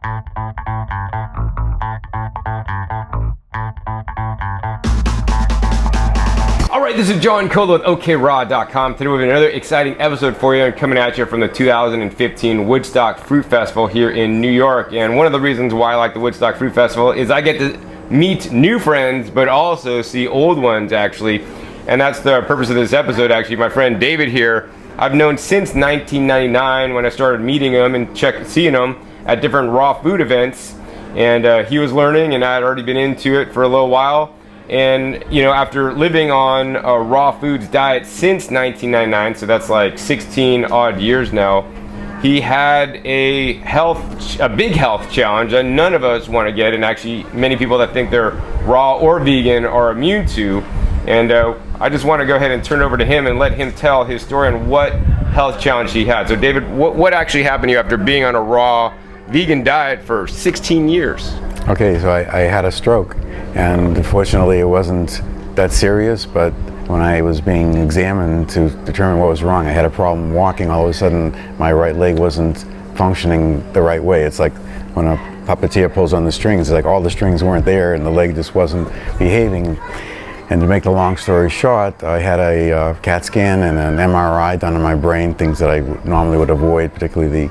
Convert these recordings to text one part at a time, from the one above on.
Alright, this is John Cola with OKRaw.com. Today we have another exciting episode for you, coming at you from the 2015 Woodstock Fruit Festival here in New York. And one of the reasons why I like the Woodstock Fruit Festival is I get to meet new friends, but also see old ones actually. And that's the purpose of this episode actually. My friend David here, I've known since 1999 when I started meeting him and seeing him at different raw food events. And he was learning and I had already been into it for a little while. And you know, after living on a raw foods diet since 1999, so that's like 16 odd years now, he had a big health challenge that none of us want to get, and actually many people that think they're raw or vegan are immune to. And I just want to go ahead and turn it over to him and let him tell his story on what health challenge he had. So David, what actually happened to you after being on a raw vegan diet for 16 years? Okay, so I had a stroke, and unfortunately it wasn't that serious, but when I was being examined to determine what was wrong, I had a problem walking. All of a sudden my right leg wasn't functioning the right way. It's like when a puppeteer pulls on the strings, it's like all the strings weren't there and the leg just wasn't behaving. And to make the long story short, I had a CAT scan and an MRI done on my brain, things that I normally would avoid, particularly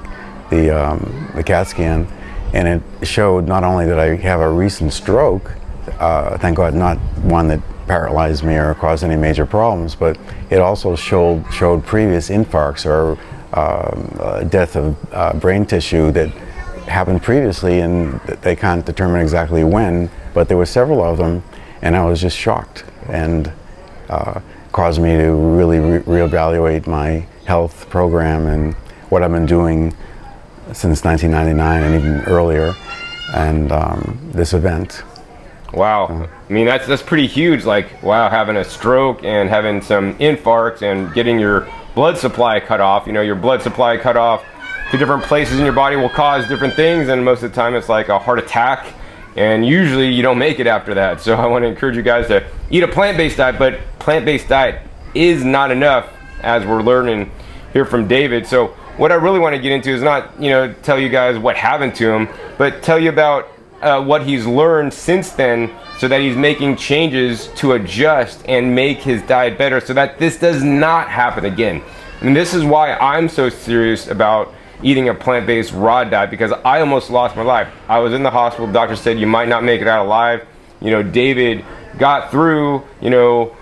the CAT scan. And it showed not only that I have a recent stroke, thank God not one that paralyzed me or caused any major problems, but it also showed previous infarcts or death of brain tissue that happened previously, and they can't determine exactly when, but there were several of them, and I was just shocked, and caused me to really reevaluate my health program and what I've been doing since 1999 and even earlier, and this event. Wow, I mean that's pretty huge. Like, wow, having a stroke and having some infarcts and getting your blood supply cut off. You know, your blood supply cut off to different places in your body will cause different things, and most of the time it's like a heart attack, and usually you don't make it after that. So I want to encourage you guys to eat a plant-based diet, but plant-based diet is not enough, as we're learning here from David. So what I really want to get into is not, you know, tell you guys what happened to him, but tell you about what he's learned since then, so that he's making changes to adjust and make his diet better so that this does not happen again. And this is why I'm so serious about eating a plant-based raw diet, because I almost lost my life. I was in the hospital, the doctor said you might not make it out alive. You know, David got through, you know,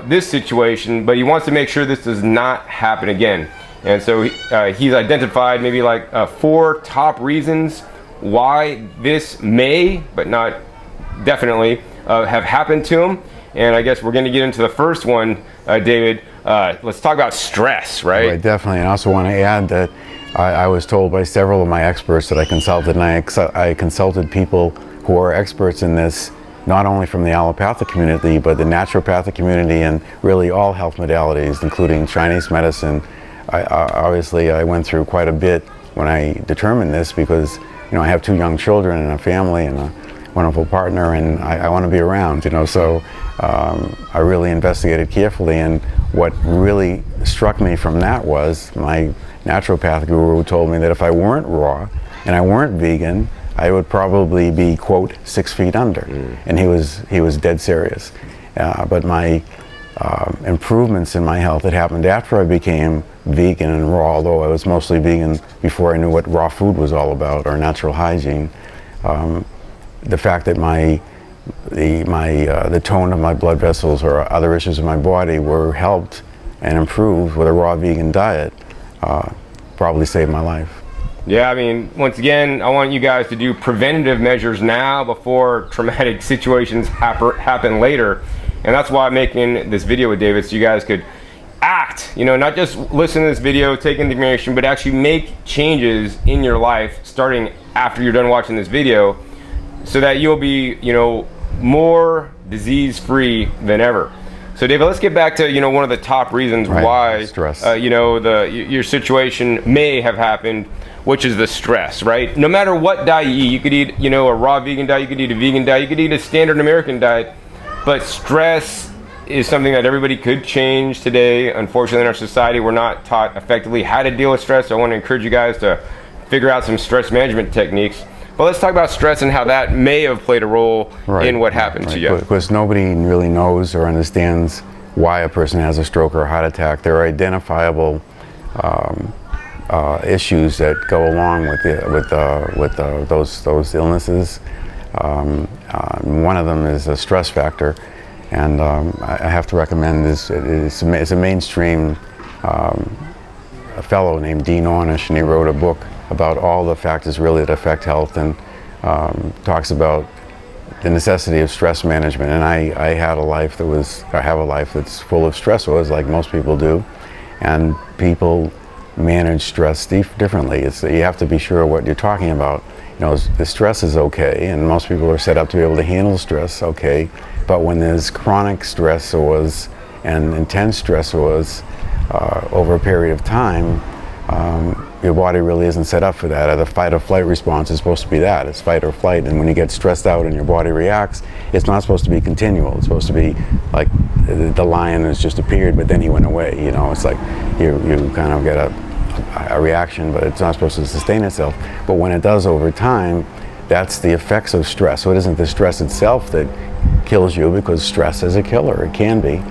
this situation, but he wants to make sure this does not happen again. And so he's identified maybe like 4 top reasons why this may, but not definitely, have happened to him. And I guess we're going to get into the first one, David. Let's talk about stress, right? Right, definitely. And I also want to add that I was told by several of my experts that I consulted, and I consulted people who are experts in this, not only from the allopathic community, but the naturopathic community and really all health modalities, including Chinese medicine. Obviously, I went through quite a bit when I determined this, because you know, I have 2 young children and a family and a wonderful partner, and I want to be around, you know, so I really investigated carefully, and what really struck me from that was my naturopathic guru told me that if I weren't raw and I weren't vegan, I would probably be, quote, 6 feet under. And he was dead serious. But my improvements in my health that happened after I became vegan and raw, although I was mostly vegan before I knew what raw food was all about, or natural hygiene. The fact that the tone of my blood vessels or other issues in my body were helped and improved with a raw vegan diet probably saved my life. Yeah, I mean, once again, I want you guys to do preventative measures now before traumatic situations happen later. And that's why I'm making this video with David, so you guys could act, you know, not just listen to this video, take in the information, but actually make changes in your life starting after you're done watching this video, so that you'll be, you know, more disease-free than ever. So David, let's get back to, you know, one of the top reasons why stress. You know, your situation may have happened, which is the stress, right? No matter what diet you eat, you could eat, you know, a raw vegan diet, you could eat a vegan diet, you could eat a standard American diet, but stress is something that everybody could change today. Unfortunately, in our society, we're not taught effectively how to deal with stress. So I want to encourage you guys to figure out some stress management techniques. Well, let's talk about stress and how that may have played a role Right. in what happened to you. Because nobody really knows or understands why a person has a stroke or a heart attack. There are identifiable issues that go along with those illnesses. One of them is a stress factor, and I have to recommend this. It's a mainstream a fellow named Dean Ornish, and he wrote a book about all the factors really that affect health, and talks about the necessity of stress management. And I have a life that's full of stressors, like most people do, and people manage stress differently. You have to be sure what you're talking about. You know, the stress is okay, and most people are set up to be able to handle stress okay, but when there's chronic stressors and intense stressors over a period of time, your body really isn't set up for that. The fight or flight response is supposed to be that. It's fight or flight, and when you get stressed out and your body reacts, it's not supposed to be continual. It's supposed to be like the lion has just appeared, but then he went away. You know, it's like you kind of get a reaction, but it's not supposed to sustain itself. But when it does over time, that's the effects of stress. So it isn't the stress itself that kills you, because stress is a killer. It can be.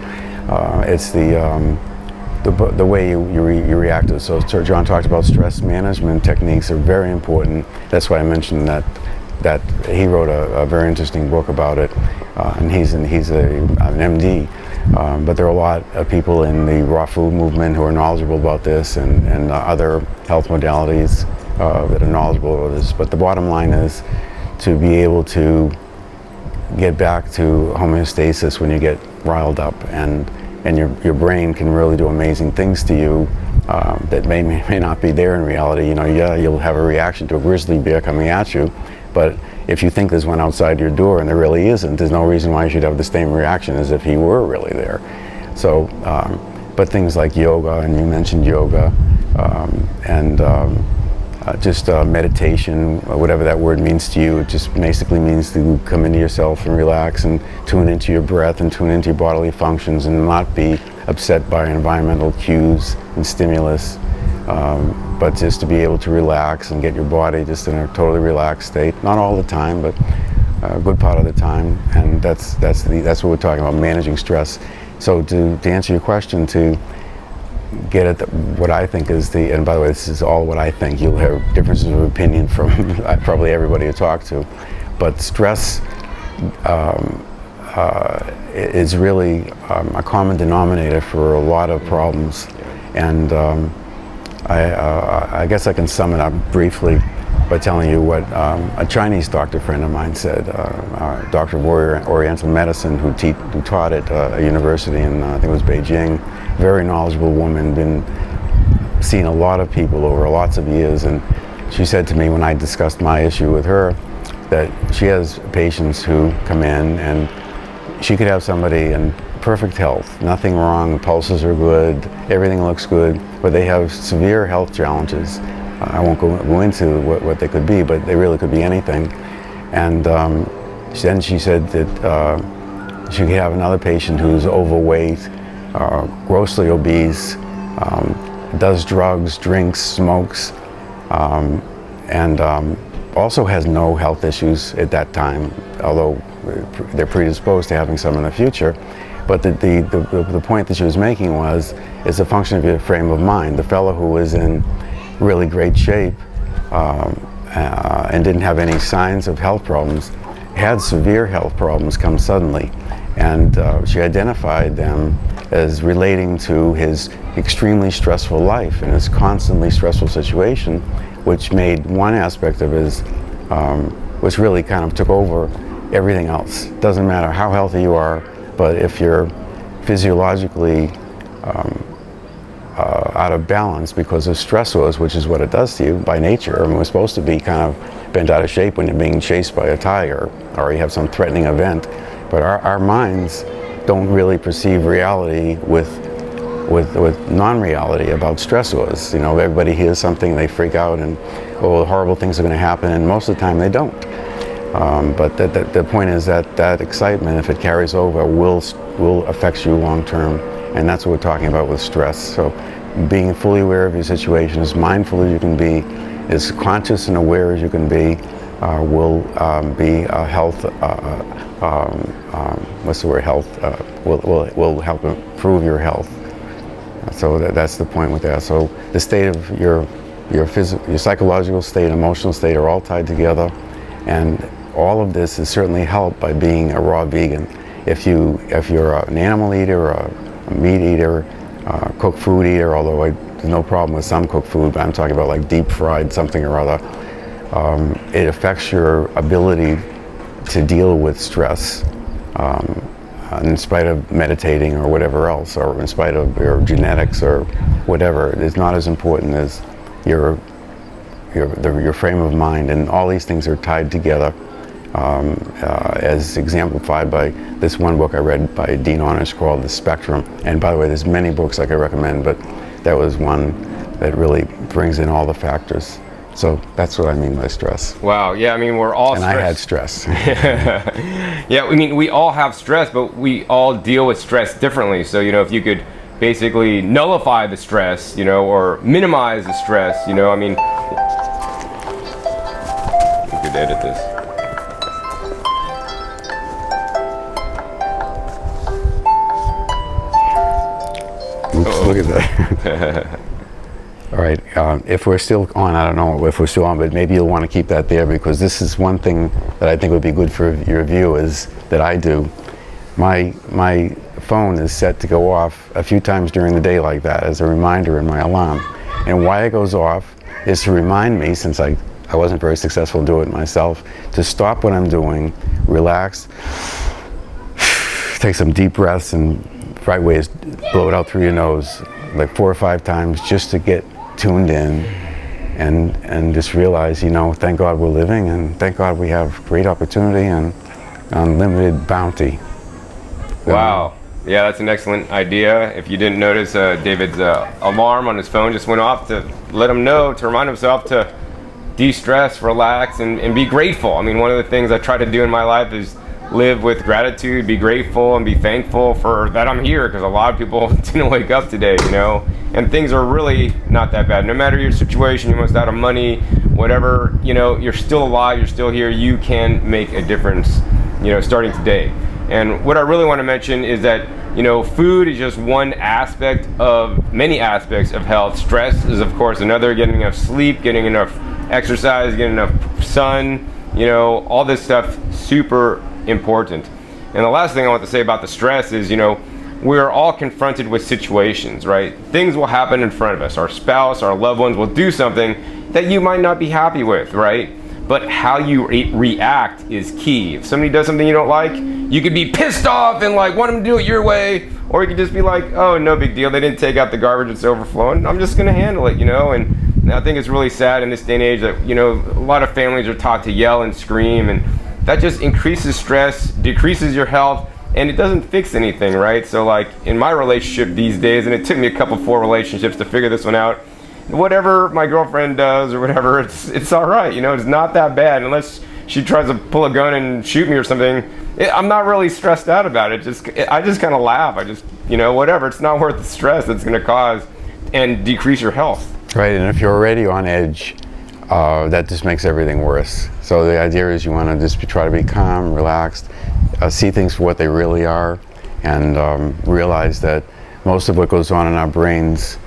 It's the way you react to it. So John talked about stress management techniques are very important. That's why I mentioned that he wrote a very interesting book about it, and he's an MD. But there are a lot of people in the raw food movement who are knowledgeable about this, and other health modalities that are knowledgeable about this. But the bottom line is to be able to get back to homeostasis when you get riled up, and your brain can really do amazing things to you that may not be there in reality. You know, yeah, you'll have a reaction to a grizzly bear coming at you, but if you think there's one outside your door and there really isn't, there's no reason why you should have the same reaction as if he were really there. So, but things like yoga, and you mentioned yoga, and just meditation, whatever that word means to you, it just basically means to come into yourself and relax and tune into your breath and tune into your bodily functions and not be upset by environmental cues and stimulus, but just to be able to relax and get your body just in a totally relaxed state. Not all the time, but a good part of the time. And that's what we're talking about, managing stress. So to answer your question, to get at what I think is and by the way, this is all what I think. You'll have differences of opinion from probably everybody you talk to, but stress is really a common denominator for a lot of problems. And I guess I can sum it up briefly by telling you what a Chinese doctor friend of mine said, a doctor of Oriental medicine who taught at a university in, I think it was Beijing, very knowledgeable woman, seen a lot of people over lots of years, and she said to me when I discussed my issue with her that she has patients who come in and she could have somebody in perfect health, nothing wrong, pulses are good, everything looks good, but they have severe health challenges. I won't go into what they could be, but they really could be anything. And then she said that she could have another patient who's overweight, grossly obese, does drugs, drinks, smokes, and also has no health issues at that time, although they're predisposed to having some in the future. But the point that she was making was, it's a function of your frame of mind. The fellow who was in really great shape and didn't have any signs of health problems had severe health problems come suddenly. And she identified them as relating to his extremely stressful life and his constantly stressful situation, which made one aspect of his, which really kind of took over everything else. Doesn't matter how healthy you are, but if you're physiologically out of balance because of stressors, which is what it does to you by nature. I mean, we're supposed to be kind of bent out of shape when you're being chased by a tiger or you have some threatening event, but our minds don't really perceive reality with non-reality about stressors. You know, everybody hears something, they freak out, and oh, horrible things are going to happen, and most of the time they don't. But the point is that excitement, if it carries over, will affect you long term, and that's what we're talking about with stress. So being fully aware of your situation, as mindful as you can be, as conscious and aware as you can be, will be health. What's the word? Health will help improve your health. So that's the point with that. So the state of your psychological state, emotional state are all tied together, and all of this is certainly helped by being a raw vegan. If you're an animal eater, or a meat eater, cooked food eater, although there's no problem with some cooked food, but I'm talking about like deep fried something or other, it affects your ability to deal with stress, in spite of meditating or whatever else, or in spite of your genetics or whatever. It's not as important as your frame of mind, and all these things are tied together, as exemplified by this one book I read by Dean Ornish called The Spectrum. And by the way, there's many books I could recommend, but that was one that really brings in all the factors. So that's what I mean by stress. Wow, yeah, I mean, we're all stressed. And I had stress. Yeah, I mean, we all have stress, but we all deal with stress differently. So, if you could basically nullify the stress, or minimize the stress, I mean, you could edit this. Oops, look at that. All right, if we're still on, I don't know if we're still on, but maybe you'll want to keep that there, because this is one thing that I think would be good for your viewers that I do. My phone is set to go off a few times during the day like that as a reminder in my alarm. And why it goes off is to remind me, since I wasn't very successful doing it myself, to stop what I'm doing, relax, take some deep breaths, and right way is blow it out through your nose like 4 or 5 times, just to get tuned in and just realize, thank God we're living, and thank God we have great opportunity and unlimited bounty. Wow. Yeah, that's an excellent idea. If you didn't notice, David's alarm on his phone just went off to let him know, to remind himself to de-stress, relax, and be grateful. I mean, one of the things I try to do in my life is live with gratitude, be grateful, and be thankful for that I'm here, because a lot of people didn't wake up today, and things are really not that bad. No matter your situation, you're almost out of money, whatever, you're still alive, you're still here, you can make a difference, starting today. And what I really want to mention is that, food is just one aspect of many aspects of health. Stress is, of course, another. Getting enough sleep, getting enough exercise, getting enough sun, all this stuff, super important. And the last thing I want to say about the stress is, we're all confronted with situations, right? Things will happen in front of us. Our spouse, our loved ones will do something that you might not be happy with, right? But how you react is key. If somebody does something you don't like, you could be pissed off and want them to do it your way, or you could just be like, oh, no big deal, they didn't take out the garbage, it's overflowing, I'm just gonna handle it, And I think it's really sad in this day and age that, a lot of families are taught to yell and scream, and that just increases stress, decreases your health, and it doesn't fix anything, right? So in my relationship these days, and it took me a couple 4 relationships to figure this one out, whatever my girlfriend does or whatever, it's all right, it's not that bad, unless she tries to pull a gun and shoot me or something. I'm not really stressed out about it. I just kind of laugh. I just, whatever, it's not worth the stress that's going to cause and decrease your health. Right, and if you're already on edge, that just makes everything worse. So the idea is you want to just try to be calm, relaxed, see things for what they really are, and realize that most of what goes on in our brains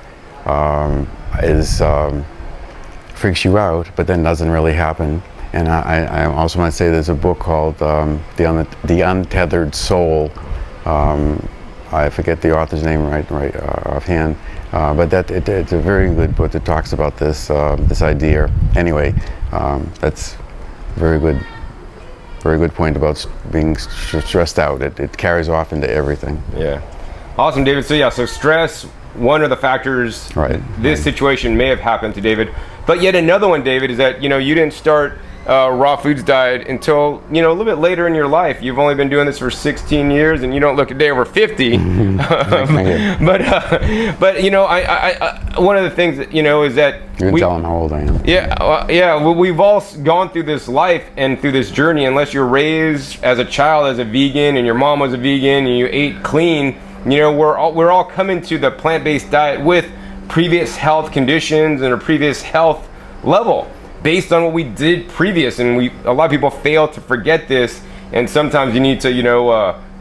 freaks you out, but then doesn't really happen. And I also want to say there's a book called The Untethered Soul. I forget the author's name right offhand, but it's a very good book that talks about this idea. Anyway, that's very good point about being stressed out. It carries off into everything. Yeah, awesome, David. So stress, one of the factors. Right. This situation may have happened to David, but yet another one, David, is that you didn't start raw foods diet until a little bit later in your life. You've only been doing this for 16 years, and you don't look a day over 50. But I one of the things that is that you can tell them how old I am. Yeah. Well, we've all gone through this life and through this journey. Unless you're raised as a child as a vegan, and your mom was a vegan, and you ate clean, we're all coming to the plant-based diet with previous health conditions and a previous health level. based on what we did previous. And a lot of people fail to forget this, and sometimes you need to,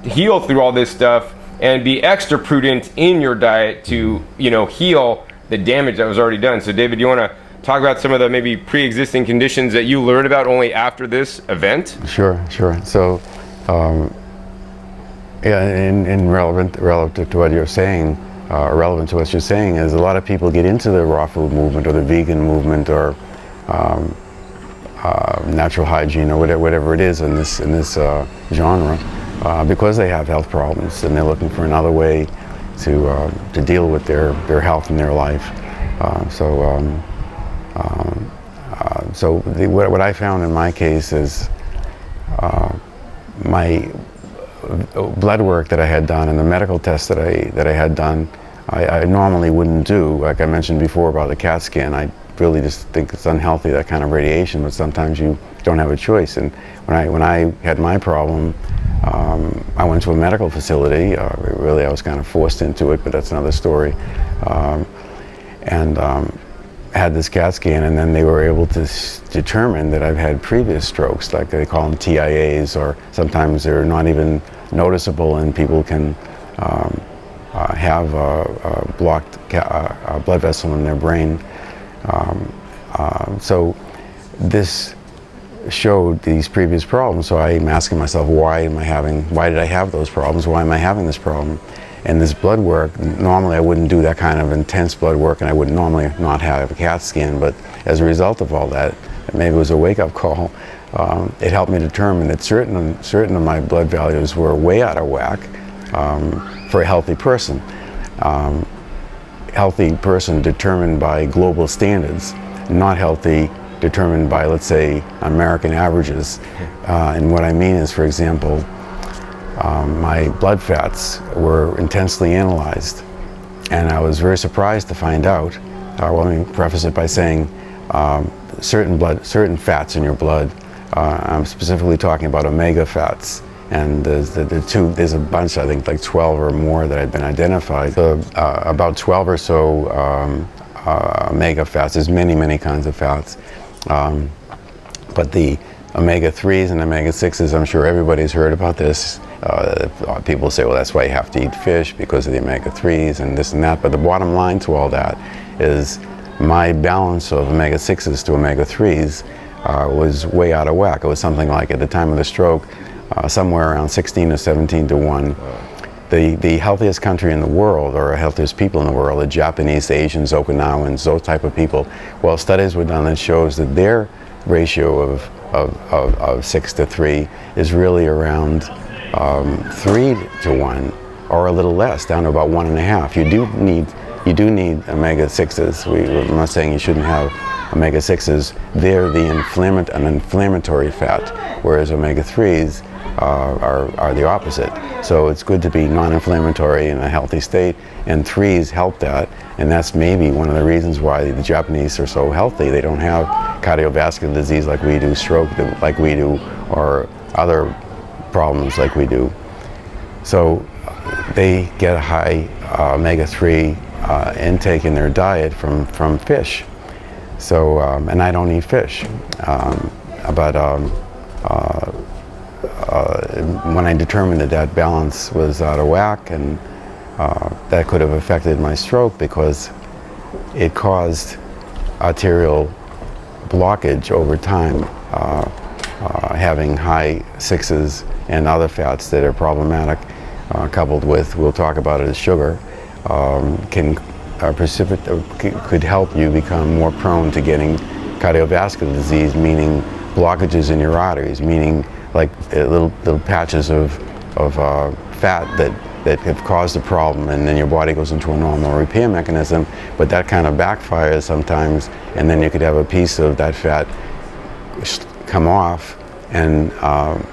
heal through all this stuff and be extra prudent in your diet to, heal the damage that was already done. So David, do you want to talk about some of the maybe pre-existing conditions that you learned about only after this event? Sure. So, in relative to what you're saying, relevant to what you're saying is a lot of people get into the raw food movement or the vegan movement or natural hygiene or whatever it is in this genre because they have health problems and they're looking for another way to deal with their health in their life. What I found in my case is my blood work that I had done and the medical tests that I had done, I normally wouldn't do. Like I mentioned before about the CAT scan, I really just think it's unhealthy, that kind of radiation, but sometimes you don't have a choice. And when I had my problem, I went to a medical facility. Really, I was kind of forced into it, but that's another story. Had this CAT scan, and then they were able to determine that I've had previous strokes, like they call them TIAs, or sometimes they're not even noticeable, and people can have a blocked blood vessel in their brain. So this showed these previous problems. So I'm asking myself, why did I have those problems? Why am I having this problem? And this blood work, normally I wouldn't do that kind of intense blood work, and I would normally not have a CAT scan, but as a result of all that, maybe it was a wake-up call, it helped me determine that certain of my blood values were way out of whack for a healthy person. Healthy person determined by global standards, not healthy determined by, let's say, American averages. And what I mean is, for example, my blood fats were intensely analyzed, and I was very surprised to find out. Let me preface it by saying certain fats in your blood. I'm specifically talking about omega fats, and there's a bunch, I think like 12 or more that had been identified. So, about 12 or so omega fats. There's many kinds of fats, but the omega-3s and omega-6s, I'm sure everybody's heard about this. People say, well, that's why you have to eat fish, because of the omega-3s and this and that. But the bottom line to all that is my balance of omega-6s to omega-3s was way out of whack. It was something like, at the time of the stroke, somewhere around 16 or 17 to 1. The healthiest country in the world, or healthiest people in the world, the Japanese, the Asians, Okinawans, those type of people. Well, studies were done that shows that their ratio of 6 to 3 is really around 3 to 1, or a little less, down to about 1.5. You do need omega-6s. I'm not saying you shouldn't have omega-6s. They're an inflammatory fat, whereas omega-3s are the opposite. So it's good to be non-inflammatory in a healthy state, and 3s help that, and that's maybe one of the reasons why the Japanese are so healthy. They don't have cardiovascular disease like we do, stroke like we do, or other problems like we do. So they get a high omega-3 intake in their diet from fish. So, and I don't eat fish. When I determined that balance was out of whack, and that could have affected my stroke because it caused arterial blockage over time. Having high 6s and other fats that are problematic, coupled with, we'll talk about it as sugar, could help you become more prone to getting cardiovascular disease, meaning blockages in your arteries, meaning like little patches of fat that have caused a problem, and then your body goes into a normal repair mechanism, but that kind of backfires sometimes, and then you could have a piece of that fat come off, and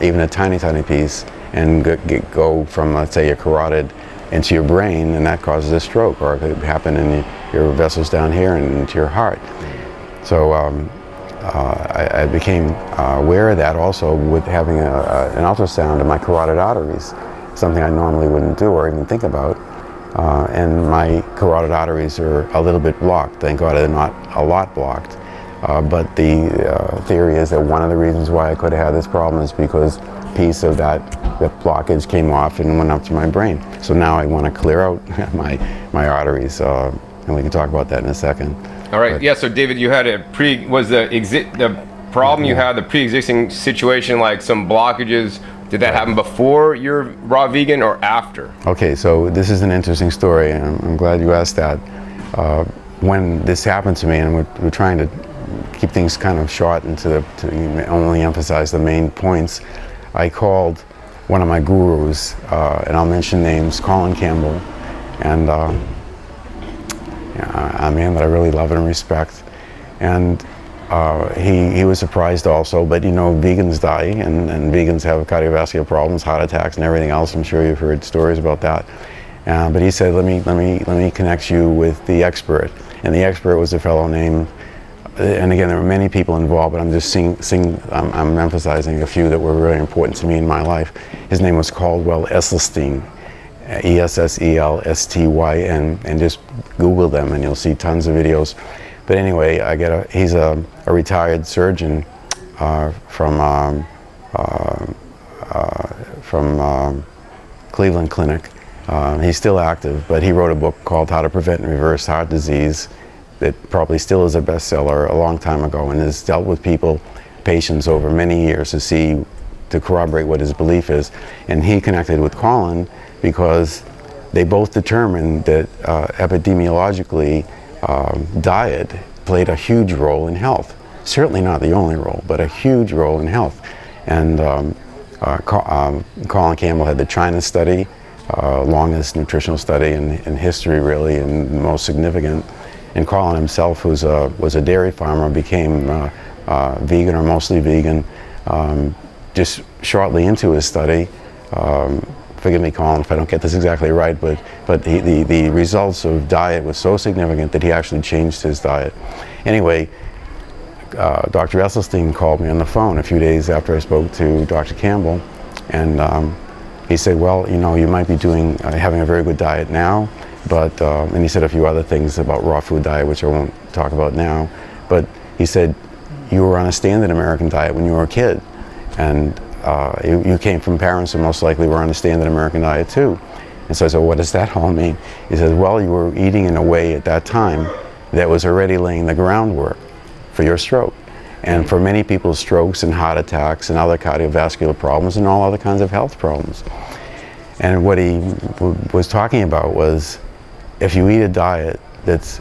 even a tiny piece, and go from, let's say, your carotid into your brain, and that causes a stroke, or it could happen in your vessels down here and into your heart. So I became aware of that also with having an ultrasound of my carotid arteries, something I normally wouldn't do or even think about. And my carotid arteries are a little bit blocked. Thank God they're not a lot blocked. But the theory is that one of the reasons why I could have had this problem is because a piece of that blockage came off and went up to my brain. So now I want to clear out my arteries, and we can talk about that in a second. All right. Yeah. So David, you had the problem you had, the pre-existing situation, like some blockages. Did that happen before you're raw vegan or after? Okay, so this is an interesting story, and I'm glad you asked that. When this happened to me, and we're trying to keep things kind of short and to only emphasize the main points, I called one of my gurus, and I'll mention names, Colin Campbell, and a man that I really love and respect. And he was surprised also, but you know, vegans die, and vegans have cardiovascular problems, heart attacks, and everything else. I'm sure you've heard stories about that. But he said, let me connect you with the expert. And the expert was a fellow named, and again, there were many people involved, but I'm just I'm emphasizing a few that were really important to me in my life. His name was Caldwell Esselstyn, Esselstyn, and just Google them and you'll see tons of videos. But anyway, he's a retired surgeon from Cleveland Clinic. He's still active, but he wrote a book called How to Prevent and Reverse Heart Disease that probably still is a bestseller a long time ago, and has dealt with patients over many years to corroborate what his belief is. And he connected with Colin because they both determined that epidemiologically diet played a huge role in health. Certainly not the only role, but a huge role in health. And Colin Campbell had the China study, longest nutritional study in history, really, and most significant. And Colin himself, who was a dairy farmer, became vegan, or mostly vegan, just shortly into his study. Forgive me, Colin, if I don't get this exactly right, but the results of diet was so significant that he actually changed his diet. Anyway, Dr. Esselstyn called me on the phone a few days after I spoke to Dr. Campbell, and he said, well, you know, you might be having a very good diet now, but, and he said a few other things about raw food diet, which I won't talk about now, but he said, you were on a standard American diet when you were a kid, and you came from parents who most likely were on a standard American diet too. And so I said, what does that all mean? He says, well, you were eating in a way at that time that was already laying the groundwork for your stroke. And for many people, strokes and heart attacks and other cardiovascular problems and all other kinds of health problems. And what he was talking about was, if you eat a diet that's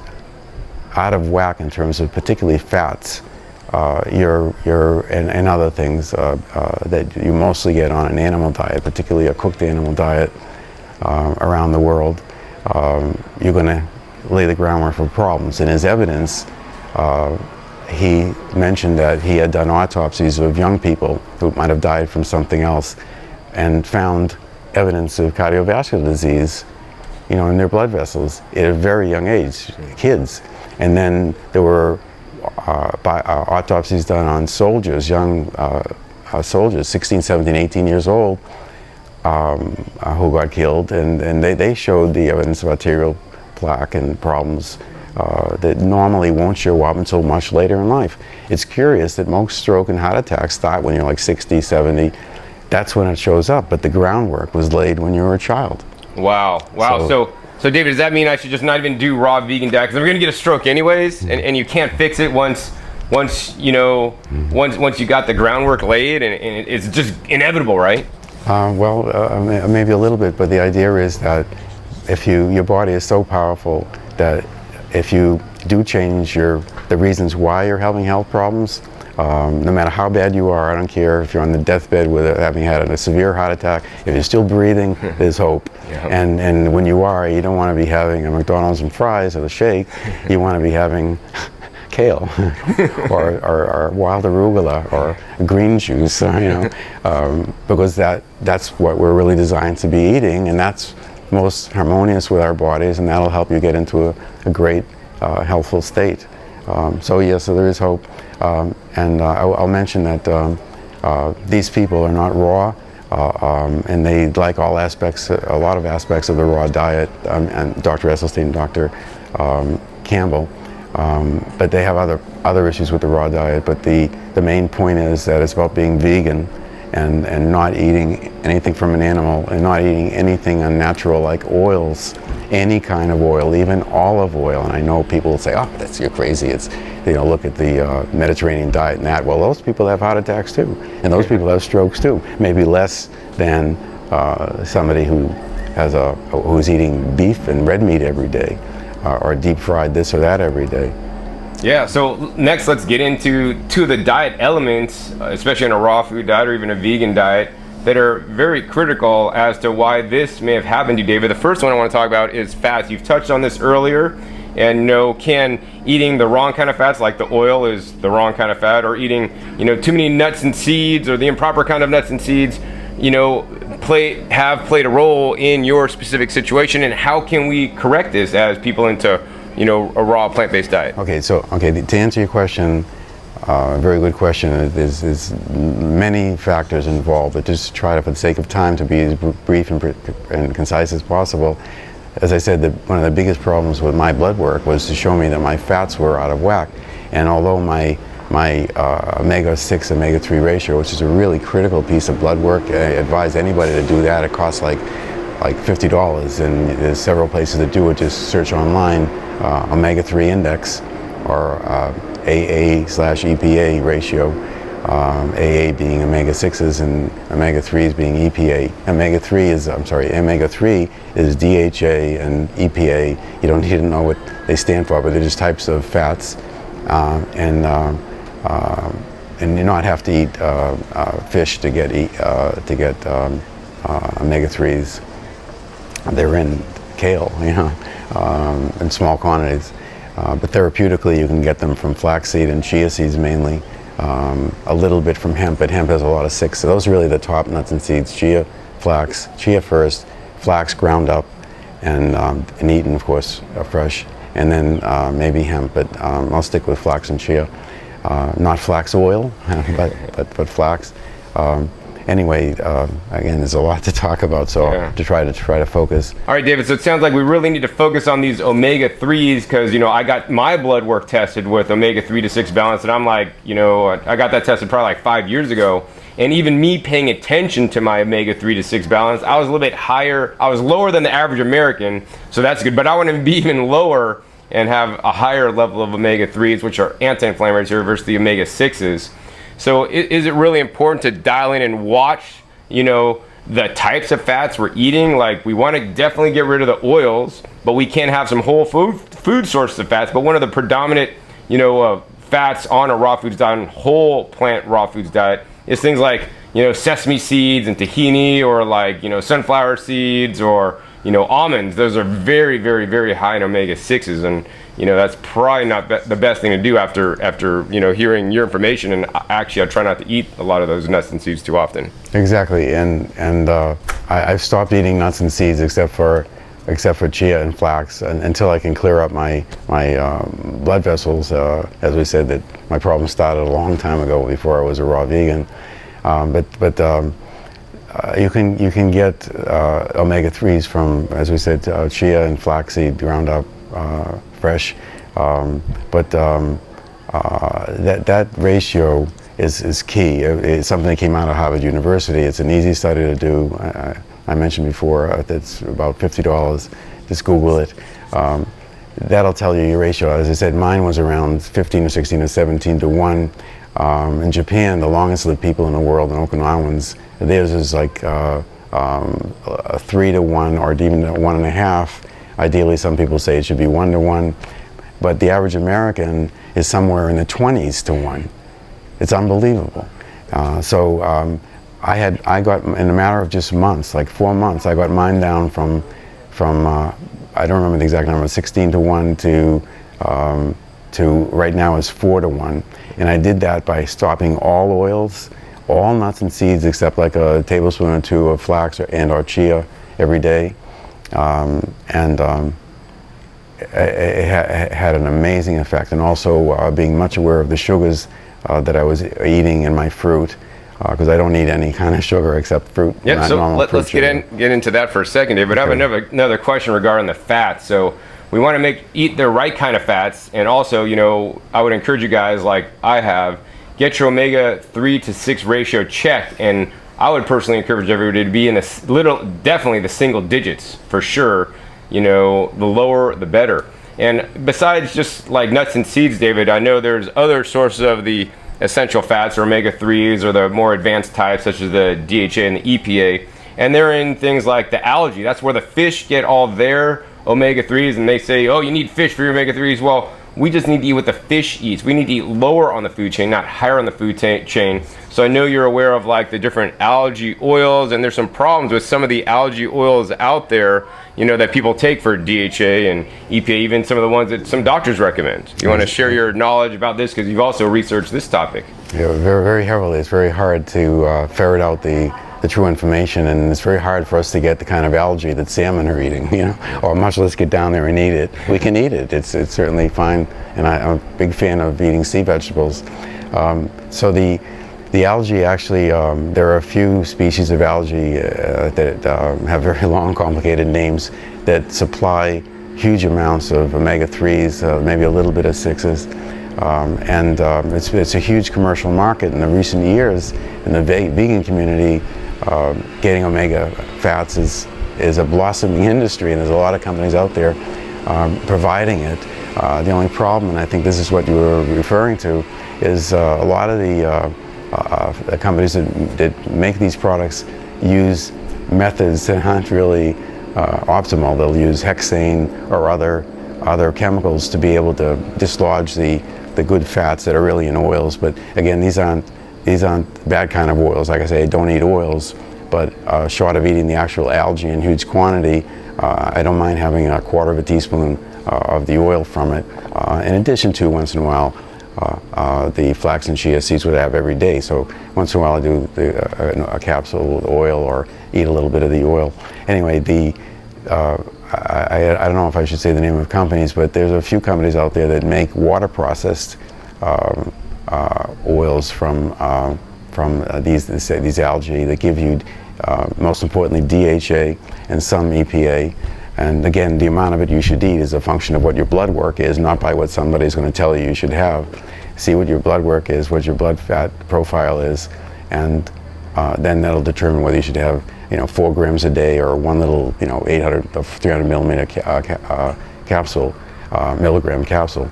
out of whack in terms of particularly fats, and other things that you mostly get on an animal diet, particularly a cooked animal diet around the world, you're going to lay the groundwork for problems. And as evidence, he mentioned that he had done autopsies of young people who might have died from something else and found evidence of cardiovascular disease, you know, in their blood vessels at a very young age, kids. And then there were autopsies done on soldiers, young soldiers, 16, 17, 18 years old, who got killed, and they showed the evidence of arterial plaque and problems that normally won't show up until much later in life. It's curious that most stroke and heart attacks start when you're like 60, 70. That's when it shows up, but the groundwork was laid when you were a child. Wow. So David, does that mean I should just not even do raw vegan diet? Because I'm going to get a stroke anyways, and you can't fix it once you got the groundwork laid, and it's just inevitable, right? Maybe a little bit, but the idea is that your body is so powerful that if you do change the reasons why you're having health problems, no matter how bad you are, I don't care if you're on the deathbed with having had a severe heart attack, if you're still breathing, there's hope. Yeah. And when you are, you don't want to be having a McDonald's and fries or a shake, you want to be having kale or wild arugula or green juice, because that's what we're really designed to be eating, and that's most harmonious with our bodies, and that'll help you get into a great healthful state. So there is hope. And I'll mention that these people are not raw, and they like a lot of aspects of the raw diet, and Dr. Esselstyn and Dr. Campbell. But they have other issues with the raw diet. But the main point is that it's about being vegan and not eating anything from an animal and not eating anything unnatural like oils, any kind of oil, even olive oil. And I know people will say, "Oh, you're crazy." It's, look at the Mediterranean diet and that. Well, those people have heart attacks too, and those people have strokes too. Maybe less than somebody who's eating beef and red meat every day, or deep fried this or that every day. Yeah, so next let's get into two of the diet elements, especially in a raw food diet or even a vegan diet, that are very critical as to why this may have happened to you, David. The first one I want to talk about is fats. You've touched on this earlier, and can eating the wrong kind of fats, like the oil is the wrong kind of fat, or eating too many nuts and seeds or the improper kind of nuts and seeds, have played a role in your specific situation, and how can we correct this as people into a raw plant-based diet? Okay, to answer your question, very good question. There's many factors involved, but just try to, for the sake of time, to be as brief and concise as possible. As I said, one of the biggest problems with my blood work was to show me that my fats were out of whack. And although my omega-6, omega-3 ratio, which is a really critical piece of blood work, I advise anybody to do that. It costs like $50, and there's several places that do it. Just search online, omega-3 index, or AA/EPA ratio, AA being omega-6s and omega-3s being EPA. Omega-3 is DHA and EPA. You don't need to know what they stand for, but they're just types of fats, and you not have to eat fish to get omega-3s. They're in kale, in small quantities. But therapeutically, you can get them from flaxseed and chia seeds mainly. A little bit from hemp, but hemp has a lot of 6. So those are really the top nuts and seeds: chia, flax, chia first, flax ground up, and eaten, of course, fresh, and then maybe hemp. But I'll stick with flax and chia, not flax oil, but flax. Anyway, again, there's a lot to talk about, so yeah. to try to focus. All right, David, so it sounds like we really need to focus on these omega-3s, because, I got my blood work tested with omega-3 to 6 balance, and I'm like, I got that tested probably like 5 years ago, and even me paying attention to my omega-3 to 6 balance, I was a little bit higher. I was lower than the average American, so that's good, but I want to be even lower and have a higher level of omega-3s, which are anti-inflammatories here, versus the omega-6s. So is it really important to dial in and watch, the types of fats we're eating? Like, we want to definitely get rid of the oils, but we can have some whole food sources of fats. But one of the predominant, fats on a raw foods diet, whole plant raw foods diet, is things like, sesame seeds and tahini, or like, sunflower seeds, or, almonds. Those are very, very, very high in omega-6s, and that's probably not the best thing to do after hearing your information. And actually, I try not to eat a lot of those nuts and seeds too often. Exactly, and I've stopped eating nuts and seeds except for chia and flax, until I can clear up my blood vessels. As we said, that my problem started a long time ago, before I was a raw vegan. You can get omega-3s from, as we said, chia and flaxseed ground up fresh, but that ratio is key. It's something that came out of Harvard University. It's an easy study to do. I mentioned before, it's about $50. Just Google it. That'll tell you your ratio. As I said, mine was around 15 or 16 or 17 to 1. In Japan, the longest lived people in the world, in Okinawans, theirs is like a 3 to 1, or even a 1.5. Ideally, some people say it should be 1 to 1, but the average American is somewhere in the 20s to 1. It's unbelievable. I got, in a matter of just months, like 4 months, I got mine down from I don't remember the exact number, 16 to 1 to right now is 4 to 1. And I did that by stopping all oils, all nuts and seeds, except like a tablespoon or 2 of flax or chia every day. It had an amazing effect, and also being much aware of the sugars that I was eating in my fruit, because I don't eat any kind of sugar except fruit. Yeah, so let's get into that for a second, David. I have another question regarding the fat. So we want to eat the right kind of fats. And also, you know, I would encourage you guys, like I have, get your omega-3 to 6 ratio checked. And I would personally encourage everybody to be in definitely the single digits for sure. You know, the lower the better. And besides just like nuts and seeds, David, I know there's other sources of the essential fats or omega-3s or the more advanced types such as the DHA and the EPA. And they're in things like the algae. That's where the fish get all their omega-3s, and they say, oh, you need fish for your omega-3s. Well, we just need to eat what the fish eats. We need to eat lower on the food chain, not higher on the food chain. So I know you're aware of like the different algae oils, and there's some problems with some of the algae oils out there, you know, that people take for DHA and EPA, even some of the ones that some doctors recommend. You want to share your knowledge about this because you've also researched this topic. Yeah, very, very heavily. It's very hard to ferret out the true information, and it's very hard for us to get the kind of algae that salmon are eating, you know, or much less get down there and eat it. We can eat it. It's certainly fine, and I'm a big fan of eating sea vegetables. So the algae actually, there are a few species of algae that have very long, complicated names that supply huge amounts of omega-3s, maybe a little bit of 6s. It's a huge commercial market in the recent years in the vegan community. Getting omega fats is a blossoming industry, and there's a lot of companies out there providing it. The only problem, and I think this is what you were referring to, is a lot of the companies that make these products use methods that aren't really optimal. They'll use hexane or other chemicals to be able to dislodge the good fats that are really in oils. But again, these aren't bad kind of oils. Like I say, don't eat oils, but short of eating the actual algae in huge quantity, I don't mind having a quarter of a teaspoon of the oil from it. In addition to, once in a while, the flax and chia seeds would I have every day. So once in a while I do a capsule with oil or eat a little bit of the oil. Anyway, I don't know if I should say the name of companies, but there's a few companies out there that make water processed oils from these algae that give you, most importantly, DHA and some EPA. And again, the amount of it you should eat is a function of what your blood work is, not by what somebody's going to tell you should have. See what your blood work is, what your blood fat profile is, and then that'll determine whether you should have, 4 grams a day or one little, 300 millimeter capsule, milligram capsule.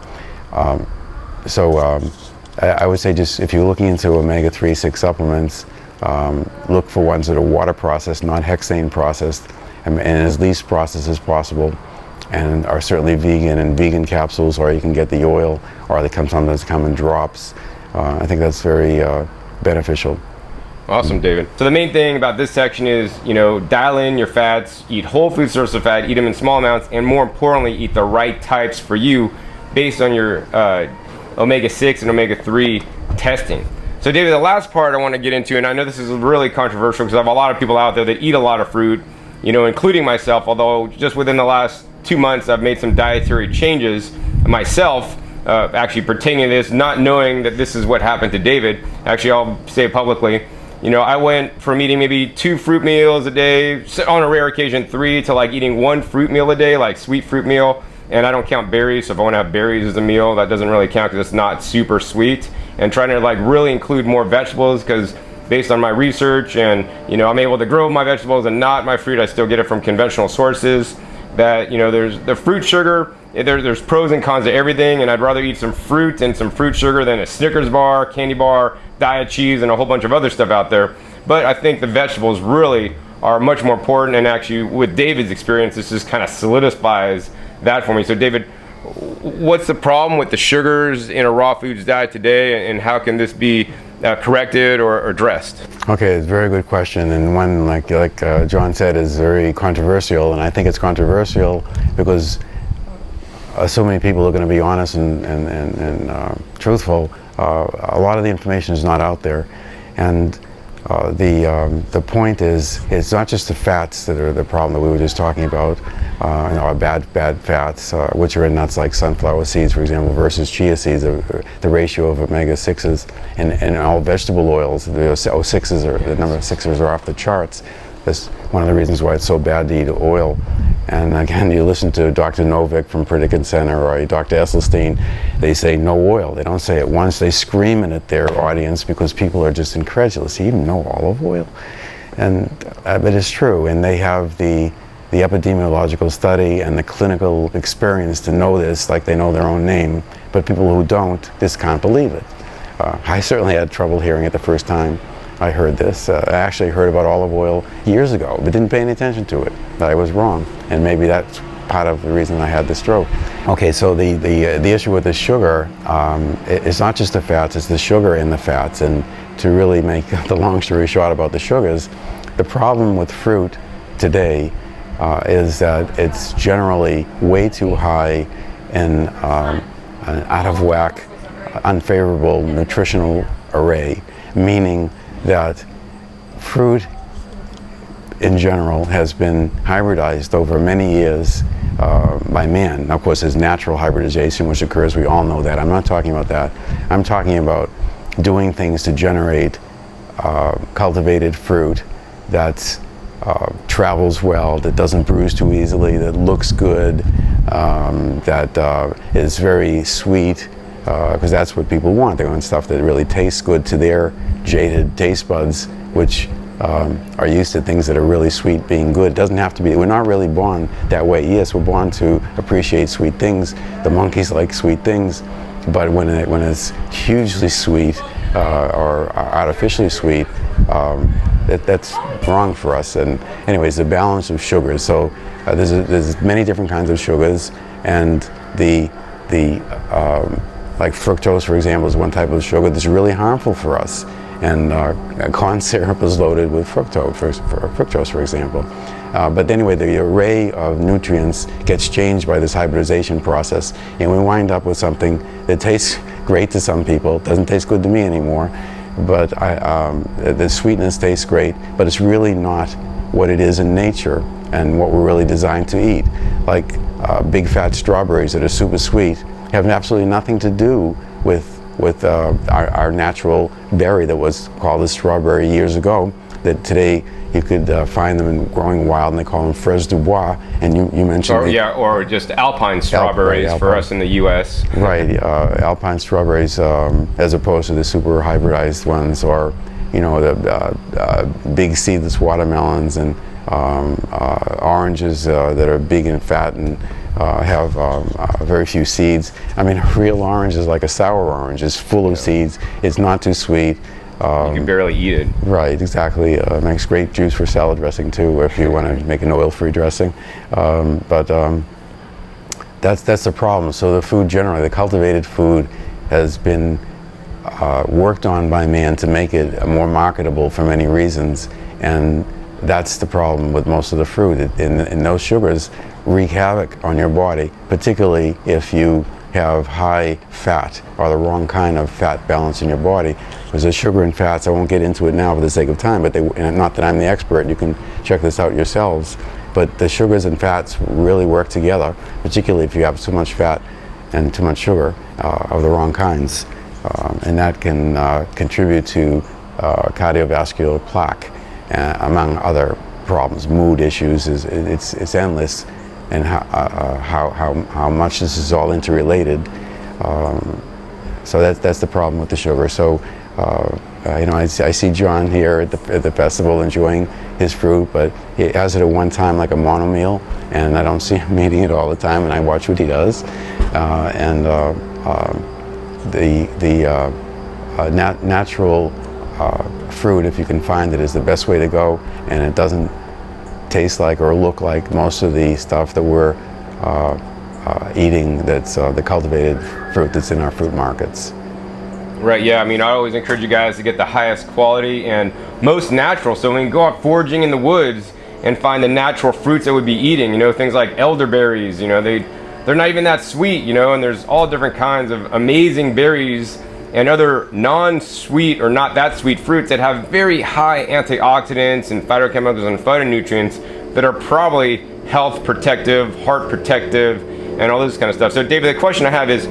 I would say just if you're looking into omega-3, 6 supplements, look for ones that are water processed, not hexane processed, and as least processed as possible, and are certainly vegan and vegan capsules, or you can get the oil, or they sometimes come in drops. I think that's very beneficial. Awesome, David. So the main thing about this section is, dial in your fats, eat whole food sources of fat, eat them in small amounts, and more importantly, eat the right types for you based on your omega-6 and omega-3 testing. So David, the last part I want to get into, and I know this is really controversial because I have a lot of people out there that eat a lot of fruit, including myself, although just within the last 2 months I've made some dietary changes myself, actually pertaining to this, not knowing that this is what happened to David. Actually, I'll say it publicly. I went from eating maybe 2 fruit meals a day, on a rare occasion 3, to like eating 1 fruit meal a day, like sweet fruit meal. And I don't count berries, so if I want to have berries as a meal, that doesn't really count because it's not super sweet. And trying to like really include more vegetables, because based on my research and I'm able to grow my vegetables and not my fruit, I still get it from conventional sources. That there's the fruit sugar, there's pros and cons to everything, and I'd rather eat some fruit and some fruit sugar than a Snickers bar, candy bar, diet cheese, and a whole bunch of other stuff out there. But I think the vegetables really are much more important, and actually with David's experience, this just kind of solidifies that for me. So David, what's the problem with the sugars in a raw foods diet today, and how can this be corrected or addressed? Okay, it's a very good question, and one like John said is very controversial, and I think it's controversial because so many people are going to be honest and truthful. A lot of the information is not out there, and the point is, it's not just the fats that are the problem that we were just talking about, bad fats, which are in nuts like sunflower seeds, for example, versus chia seeds, the ratio of omega-6s, and all vegetable oils, the O6s, the number of 6s are off the charts. That's one of the reasons why it's so bad to eat oil. And again, you listen to Dr. Novick from Pritikin Center or Dr. Esselstyn, they say no oil. They don't say it once, they scream it at their audience because people are just incredulous. You even know olive oil? And but it's true, and they have the epidemiological study and the clinical experience to know this like they know their own name, but people who don't just can't believe it. I certainly had trouble hearing it the first time I heard this. I actually heard about olive oil years ago, but didn't pay any attention to it, that I was wrong, and maybe that's part of the reason I had the stroke. Okay, so the issue with the sugar, it's not just the fats, it's the sugar in the fats, and to really make the long story short about the sugars, the problem with fruit today is that it's generally way too high in an out of whack, unfavorable nutritional array, meaning that fruit in general has been hybridized over many years by man. Now, of course, there's natural hybridization, which occurs, we all know that. I'm not talking about that. I'm talking about doing things to generate cultivated fruit that travels well, that doesn't bruise too easily, that looks good, that is very sweet, because that's what people want. They want stuff that really tastes good to their jaded taste buds, which are used to things that are really sweet being good. It doesn't have to be. We're not really born that way. Yes, we're born to appreciate sweet things. The monkeys like sweet things, but when it's hugely sweet or artificially sweet, that's wrong for us. And anyways, the balance of sugars. So there's many different kinds of sugars, and the like fructose, for example, is one type of sugar that's really harmful for us. And corn syrup is loaded with fructose, for example. But anyway, the array of nutrients gets changed by this hybridization process, and we wind up with something that tastes great to some people, doesn't taste good to me anymore, but the sweetness tastes great, but it's really not what it is in nature and what we're really designed to eat. Like big fat strawberries that are super sweet have absolutely nothing to do with our natural berry that was called a strawberry years ago, that today you could find them growing wild, and they call them fraises du bois. And you mentioned or just alpine strawberries for us in the U.S. Right, alpine strawberries as opposed to the super hybridized ones, or the big seedless watermelons and oranges that are big and fat and have very few seeds. I mean, a real orange is like a sour orange. It's full of seeds. It's not too sweet. You can barely eat it. Right, exactly. Makes great juice for salad dressing too, if you want to make an oil-free dressing. But that's the problem. So the food generally, the cultivated food, has been worked on by man to make it more marketable for many reasons, and that's the problem with most of the fruit. And those sugars wreak havoc on your body, particularly if you have high fat or the wrong kind of fat balance in your body. Because the sugar and fats, I won't get into it now for the sake of time, but and not that I'm the expert, you can check this out yourselves, but the sugars and fats really work together, particularly if you have too much fat and too much sugar of the wrong kinds. And that can contribute to cardiovascular plaque, among other problems. Mood issues, it's endless, and how much this is all interrelated. So that's the problem with the sugar. So I see John here at the festival enjoying his fruit, but he has it at one time like a monomeal, and I don't see him eating it all the time, and I watch what he does. Natural fruit, if you can find it, is the best way to go, and it doesn't taste like or look like most of the stuff that we're eating, that's the cultivated fruit that's in our fruit markets. Right, yeah, I mean, I always encourage you guys to get the highest quality and most natural. So when you go out foraging in the woods and find the natural fruits that we'd be eating, things like elderberries, they're not even that sweet, and there's all different kinds of amazing berries and other non-sweet or not that sweet fruits that have very high antioxidants and phytochemicals and phytonutrients that are probably health protective, heart protective, and all this kind of stuff. So David, the question I have is,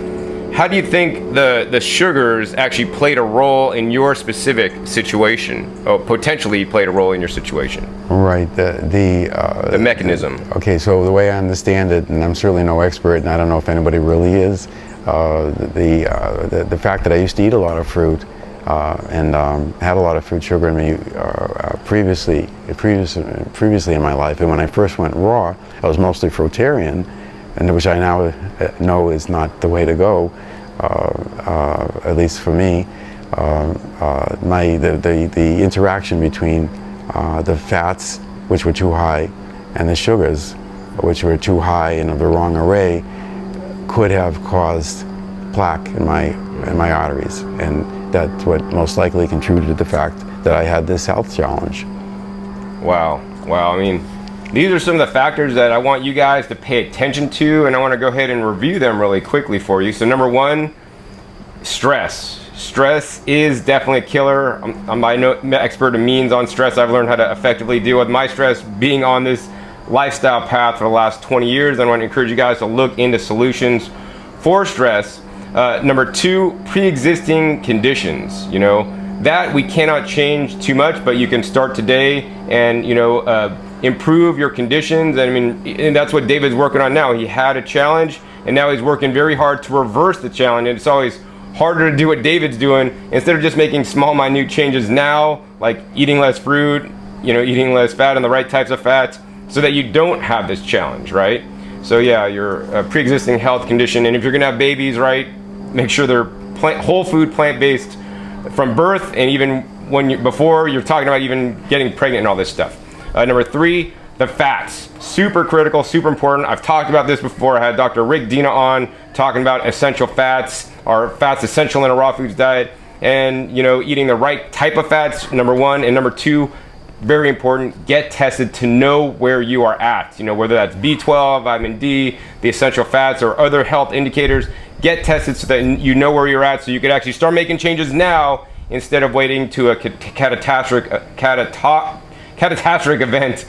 how do you think the sugars actually played a role in your specific situation, or potentially played a role in your situation? Right. The mechanism. Okay, so the way I understand it, and I'm certainly no expert, and I don't know if anybody really is, the fact that I used to eat a lot of fruit and had a lot of fruit sugar in me previously in my life, and when I first went raw, I was mostly fruitarian, and which I now know is not the way to go, at least for me. The interaction between the fats, which were too high, and the sugars, which were too high and of the wrong array, could have caused plaque in my arteries, and that's what most likely contributed to the fact that I had this health challenge. Wow. I mean, these are some of the factors that I want you guys to pay attention to, and I want to go ahead and review them really quickly for you. So number one, stress. Stress is definitely a killer. I'm no expert in means on stress. I've learned how to effectively deal with my stress being on this lifestyle path for the last 20 years. I want to encourage you guys to look into solutions for stress. Number two, pre-existing conditions. You know, that we cannot change too much, but you can start today and, improve your conditions. I mean, and that's what David's working on now. He had a challenge, and now he's working very hard to reverse the challenge. And it's always harder to do what David's doing instead of just making small, minute changes now, like eating less fruit, eating less fat and the right types of fats, so that you don't have this challenge, right? So yeah, your pre-existing health condition, and if you're gonna have babies, right, make sure they're whole food, plant-based from birth, and even before you're talking about even getting pregnant and all this stuff. Number three, the fats. Super critical, super important. I've talked about this before. I had Dr. Rick Dina on talking about essential fats, or fats essential in a raw foods diet, and eating the right type of fats, number one. And number two, very important, get tested to know where you are at. Whether that's B12, vitamin D, the essential fats, or other health indicators. Get tested so that you know where you're at, so you could actually start making changes now instead of waiting to a catastrophic event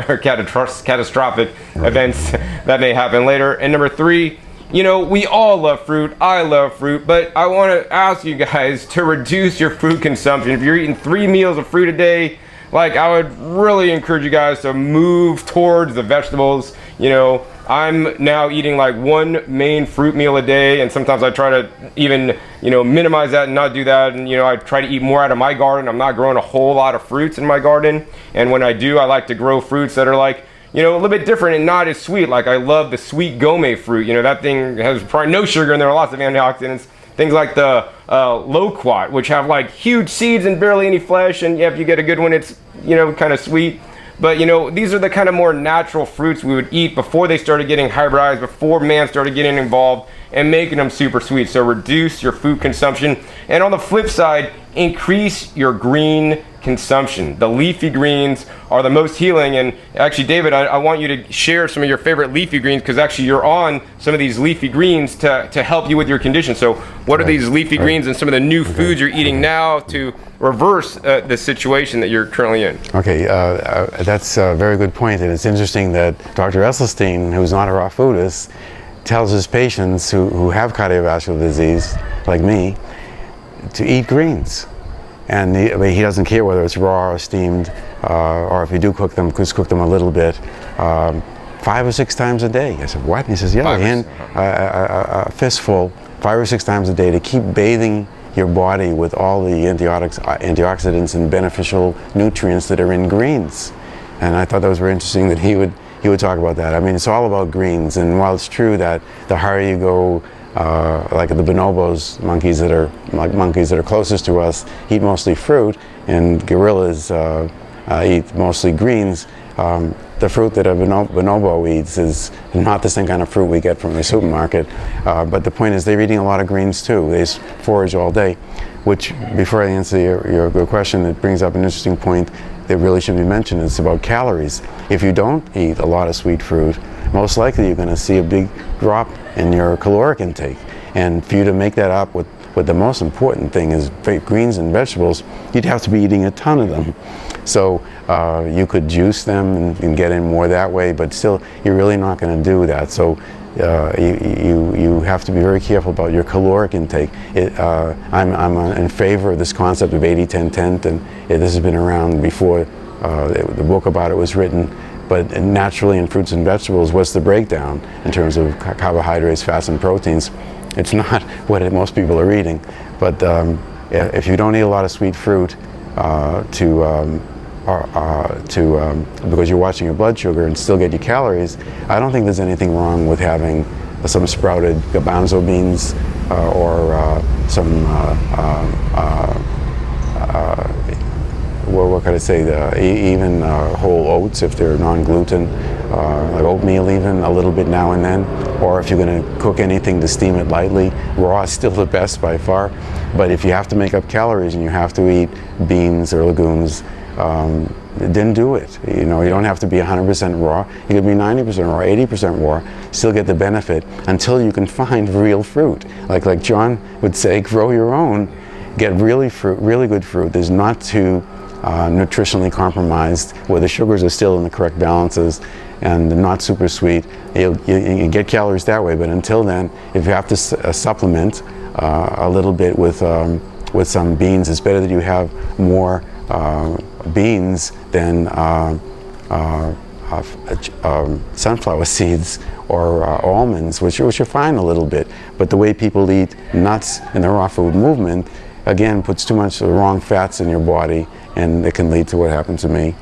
or catastrophic events that may happen later. And number three, we all love fruit. I love fruit, but I want to ask you guys to reduce your fruit consumption. If you're eating 3 meals of fruit a day, I would really encourage you guys to move towards the vegetables. I'm now eating 1 main fruit meal a day, and sometimes I try to even, minimize that and not do that. And, I try to eat more out of my garden. I'm not growing a whole lot of fruits in my garden. And when I do, I like to grow fruits that are a little bit different and not as sweet. I love the sweet gome fruit. That thing has probably no sugar and there are lots of antioxidants. Things like the loquat, which have huge seeds and barely any flesh. And if you get a good one, it's, kind of sweet. But these are the kind of more natural fruits we would eat before they started getting hybridized, before man started getting involved and making them super sweet. So reduce your food consumption. And on the flip side, increase your green consumption. The leafy greens are the most healing. And actually, David, I want you to share some of your favorite leafy greens, because actually you're on some of these leafy greens to help you with your condition. So what are these leafy greens and some of the new foods you're eating now to reverse the situation that you're currently in? Okay, that's a very good point. And it's interesting that Dr. Esselstyn, who's not a raw foodist, tells his patients who have cardiovascular disease, like me, to eat greens. And he doesn't care whether it's raw or steamed, or if you do cook them, just cook them a little bit, 5 or 6 times a day. I said, what? And he says, yeah, and a fistful 5 or 6 times a day to keep bathing your body with all the antioxidants and beneficial nutrients that are in greens. And I thought that was very interesting that he would talk about that. I mean, it's all about greens, and while it's true that the higher you go, like the bonobos, monkeys that are closest to us, eat mostly fruit, and gorillas eat mostly greens. The fruit that a bonobo eats is not the same kind of fruit we get from the supermarket. But the point is, they're eating a lot of greens too. They forage all day. Which, before I answer your question, it brings up an interesting point that really should be mentioned. It's about calories. If you don't eat a lot of sweet fruit, most likely you're going to see a big drop in your caloric intake. And for you to make that up with the most important thing is greens and vegetables, you'd have to be eating a ton of them. So you could juice them and get in more that way, but still, you're really not going to do that. So you have to be very careful about your caloric intake. I'm in favor of this concept of 80-10-10, and this has been around before the book about it was written. But naturally in fruits and vegetables, what's the breakdown in terms of carbohydrates, fats, and proteins? It's not what most people are eating. But if you don't eat a lot of sweet fruit because you're watching your blood sugar and still get your calories, I don't think there's anything wrong with having some sprouted garbanzo beans or some what could I say, even whole oats if they're non-gluten, like oatmeal even, a little bit now and then. Or if you're going to cook anything, to steam it lightly. Raw is still the best by far. But if you have to make up calories and you have to eat beans or legumes, then do it. You know, you don't have to be 100% raw. You could be 90% raw, 80% raw, still get the benefit until you can find real fruit. Like John would say, grow your own. Get really good fruit. There's not too nutritionally compromised, where the sugars are still in the correct balances and not super sweet. You get calories that way, but until then, if you have to supplement a little bit with some beans, it's better that you have more beans than sunflower seeds or almonds, which are fine a little bit. But the way people eat nuts in the raw food movement, again, puts too much of the wrong fats in your body, and it can lead to what happened to me.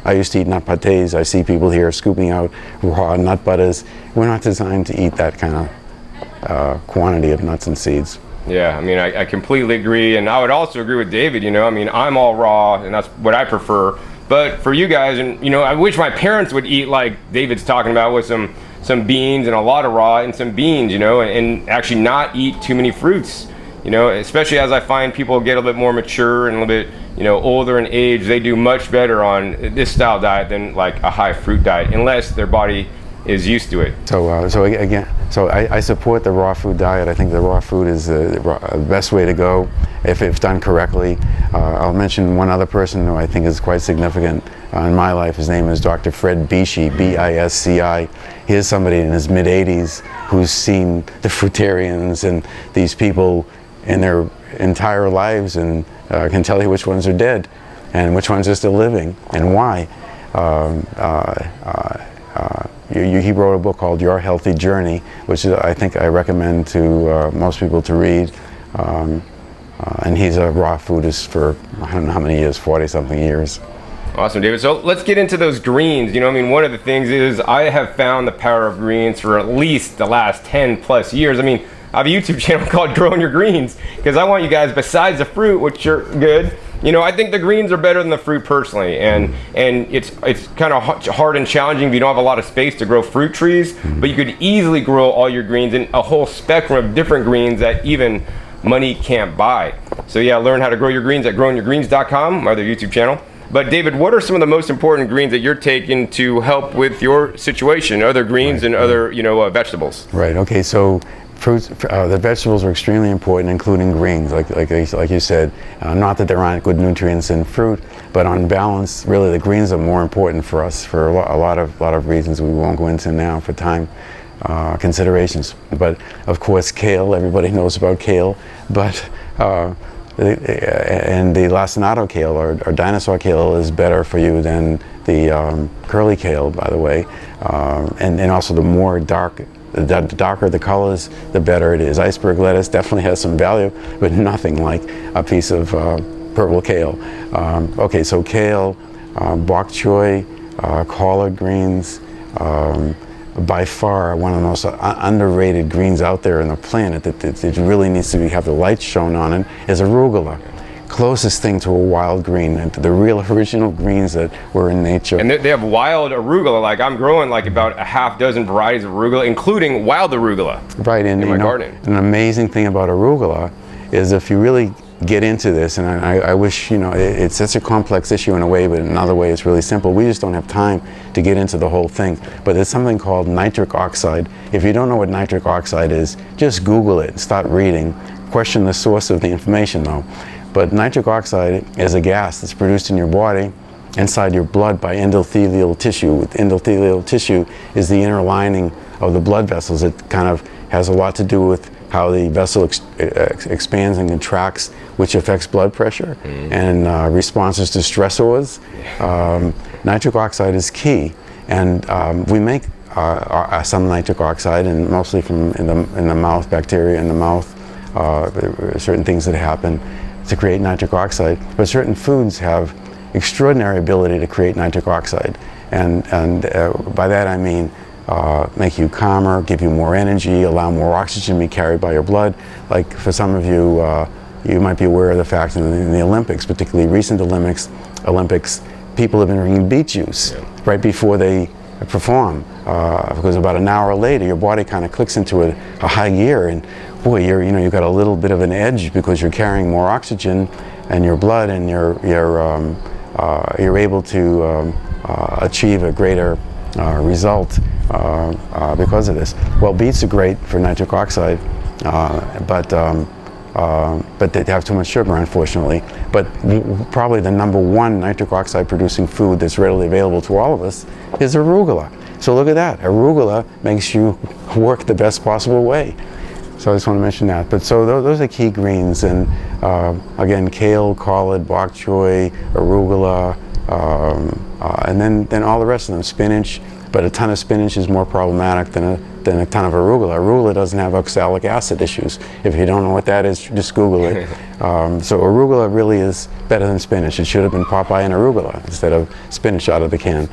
I used to eat nut pâtés. I see people here scooping out raw nut butters. We're not designed to eat that kind of quantity of nuts and seeds. Yeah, I mean, I completely agree, and I would also agree with David. You know, I mean, I'm all raw, and that's what I prefer. But for you guys, and you know, I wish my parents would eat like David's talking about, with some beans and a lot of raw and some beans, you know, and actually not eat too many fruits. You know, especially as I find people get a little bit more mature and a little bit, you know, older in age, they do much better on this style diet than like a high fruit diet, unless their body is used to it. So I support the raw food diet. I think the raw food is the best way to go if it's done correctly. I'll mention one other person who I think is quite significant in my life. His name is Dr. Fred Bisci, B-I-S-C-I. He is somebody in his mid-80s who's seen the fruitarians and these people in their entire lives, and can tell you which ones are dead and which ones are still living and why. He wrote a book called Your Healthy Journey, which I think I recommend to most people to read. And he's a raw foodist for, I don't know how many years, 40-something years. Awesome, David. So let's get into those greens. You know, I mean, one of the things is I have found the power of greens for at least the last 10 plus years. I mean, I have a YouTube channel called Growing Your Greens, because I want you guys, besides the fruit, which are good, you know, I think the greens are better than the fruit personally, and it's kind of hard and challenging if you don't have a lot of space to grow fruit trees, but you could easily grow all your greens in a whole spectrum of different greens that even money can't buy. So yeah, learn how to grow your greens at growingyourgreens.com, or their YouTube channel. But David, what are some of the most important greens that you're taking to help with your situation, other greens and other, you know, vegetables? Right, okay, so fruits, the vegetables are extremely important, including greens, like you said. Not that there aren't good nutrients in fruit, but on balance, really the greens are more important for us for a lot of reasons we won't go into now for time considerations. But of course, kale, everybody knows about kale, but and the lacinato kale or dinosaur kale is better for you than the curly kale, by the way, and also the darker the colors, the better it is. Iceberg lettuce definitely has some value, but nothing like a piece of purple kale. Okay, so kale, bok choy, collard greens, by far one of the most underrated greens out there in the planet that really needs to have the light shown on it is arugula. Closest thing to a wild green, and the real original greens that were in nature. And they have wild arugula. Like I'm growing like about a half dozen varieties of arugula, including wild arugula. Right, in my garden. An amazing thing about arugula is if you really get into this, and I wish, you know, it's such a complex issue in a way, but in another way it's really simple. We just don't have time to get into the whole thing. But there's something called nitric oxide. If you don't know what nitric oxide is, just Google it and start reading. Question the source of the information though. But nitric oxide is a gas that's produced in your body inside your blood by endothelial tissue. Endothelial tissue is the inner lining of the blood vessels. It kind of has a lot to do with how the vessel expands and contracts, which affects blood pressure and responses to stressors. Nitric oxide is key, and we make some nitric oxide, and mostly from in the mouth, bacteria in the mouth, certain things that happen to create nitric oxide. But certain foods have extraordinary ability to create nitric oxide, and by that I mean make you calmer, give you more energy, allow more oxygen to be carried by your blood. Like for some of you, you might be aware of the fact in the Olympics, particularly recent Olympics, people have been drinking beet juice right before they perform, because about an hour later your body kind of clicks into a high gear, and boy, you've got a little bit of an edge because you're carrying more oxygen in your blood, and you're able to achieve a greater result because of this. Well, beets are great for nitric oxide, but they have too much sugar, unfortunately. But probably the #1 nitric oxide producing food that's readily available to all of us is arugula. So look at that. Arugula makes you work the best possible way. So I just want to mention that. But so those are key greens, and again, kale, collard, bok choy, arugula, and then all the rest of them. Spinach, but a ton of spinach is more problematic than a ton of arugula. Arugula doesn't have oxalic acid issues. If you don't know what that is, just Google it. So arugula really is better than spinach. It should have been Popeye and arugula instead of spinach out of the can.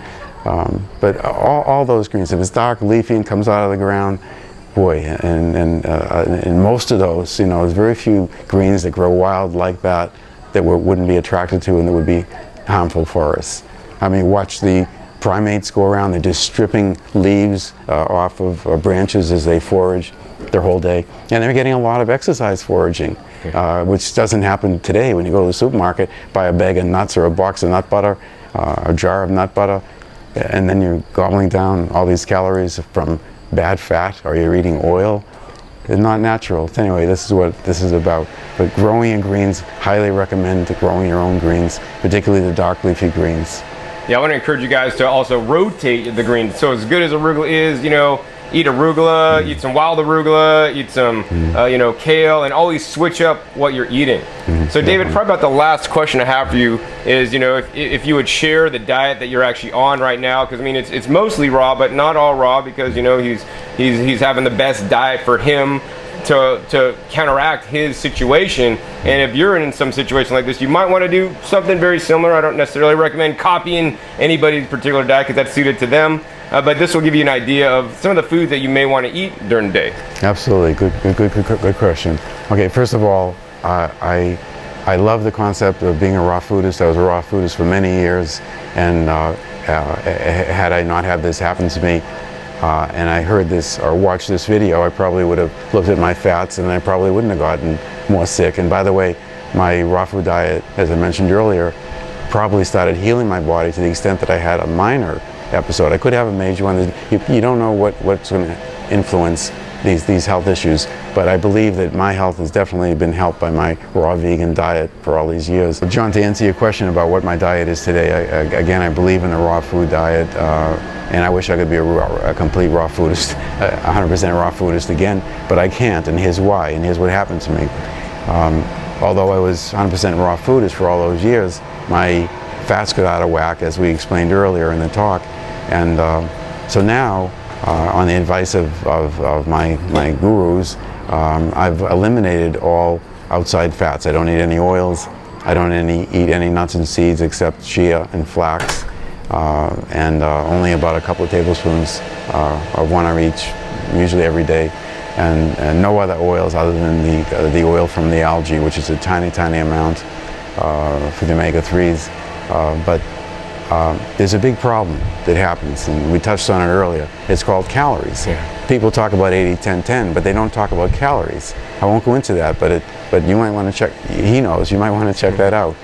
But all those greens, if it's dark, leafy, and comes out of the ground, boy, and most of those, there's very few greens that grow wild like that wouldn't be attracted to and that would be harmful for us. I mean, watch the primates go around, they're just stripping leaves off of branches as they forage their whole day. And they're getting a lot of exercise foraging, which doesn't happen today when you go to the supermarket, buy a bag of nuts or a box of nut butter, a jar of nut butter, and then you're gobbling down all these calories from bad fat, or you're eating oil. It's not natural. So anyway, this is what this is about. But growing in greens, highly recommend growing your own greens, particularly the dark leafy greens. Yeah, I want to encourage you guys to also rotate the greens. So as good as arugula is, eat arugula, eat some wild arugula, eat some, kale, and always switch up what you're eating. So David, probably about the last question I have for you is, if you would share the diet that you're actually on right now, because I mean, it's mostly raw, but not all raw, because he's having the best diet for him to counteract his situation. And if you're in some situation like this, you might want to do something very similar. I don't necessarily recommend copying anybody's particular diet because that's suited to them. But this will give you an idea of some of the foods that you may want to eat during the day. Absolutely, good question. Okay, first of all, I love the concept of being a raw foodist. I was a raw foodist for many years, and had I not had this happen to me, and I heard this or watched this video, I probably would have looked at my fats, and I probably wouldn't have gotten more sick. And by the way, my raw food diet, as I mentioned earlier, probably started healing my body to the extent that I had a minor episode. I could have a major one. You don't know what's going to influence these health issues, but I believe that my health has definitely been helped by my raw vegan diet for all these years. John, to answer your question about what my diet is today, again, I believe in the raw food diet, and I wish I could be a complete raw foodist, 100% raw foodist again, but I can't, and here's why, and here's what happened to me. Although I was 100% raw foodist for all those years, my fats got out of whack, as we explained earlier in the talk, and so now, on the advice of my gurus, I've eliminated all outside fats. I don't eat any oils. I don't eat any nuts and seeds except chia and flax, and only about a couple of tablespoons of one of each, usually every day, and no other oils other than the oil from the algae, which is a tiny amount for the omega-3s. But there's a big problem that happens, and we touched on it earlier. It's called calories. Yeah. People talk about 80-10-10, but they don't talk about calories. I won't go into that, but you might want to check. He knows. You might want to check that out.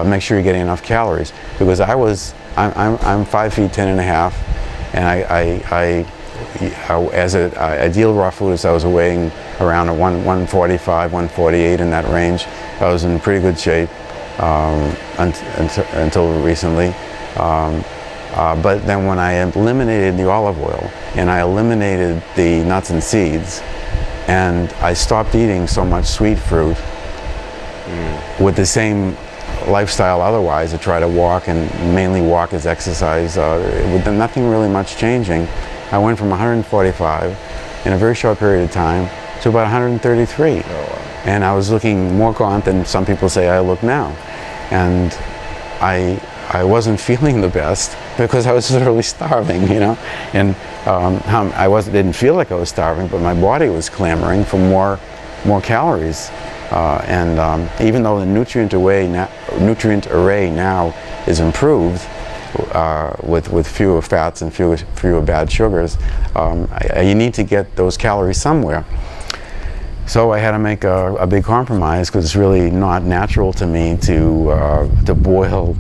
Make sure you're getting enough calories, because I'm 5 feet 10 and a half, and I as an ideal raw foodist, I was weighing around 145, 148 in that range. I was in pretty good shape until recently. But then when I eliminated the olive oil and I eliminated the nuts and seeds, and I stopped eating so much sweet fruit with the same lifestyle otherwise, to try to walk, and mainly walk as exercise, with nothing really much changing, I went from 145 in a very short period of time to about 133. Oh, wow. And I was looking more gaunt than some people say I look now. And I wasn't feeling the best because I was literally starving, you know. And didn't feel like I was starving, but my body was clamoring for more calories. Even though the nutrient array now is improved with fewer fats and fewer bad sugars, you need to get those calories somewhere. So I had to make a big compromise, because it's really not natural to me to boil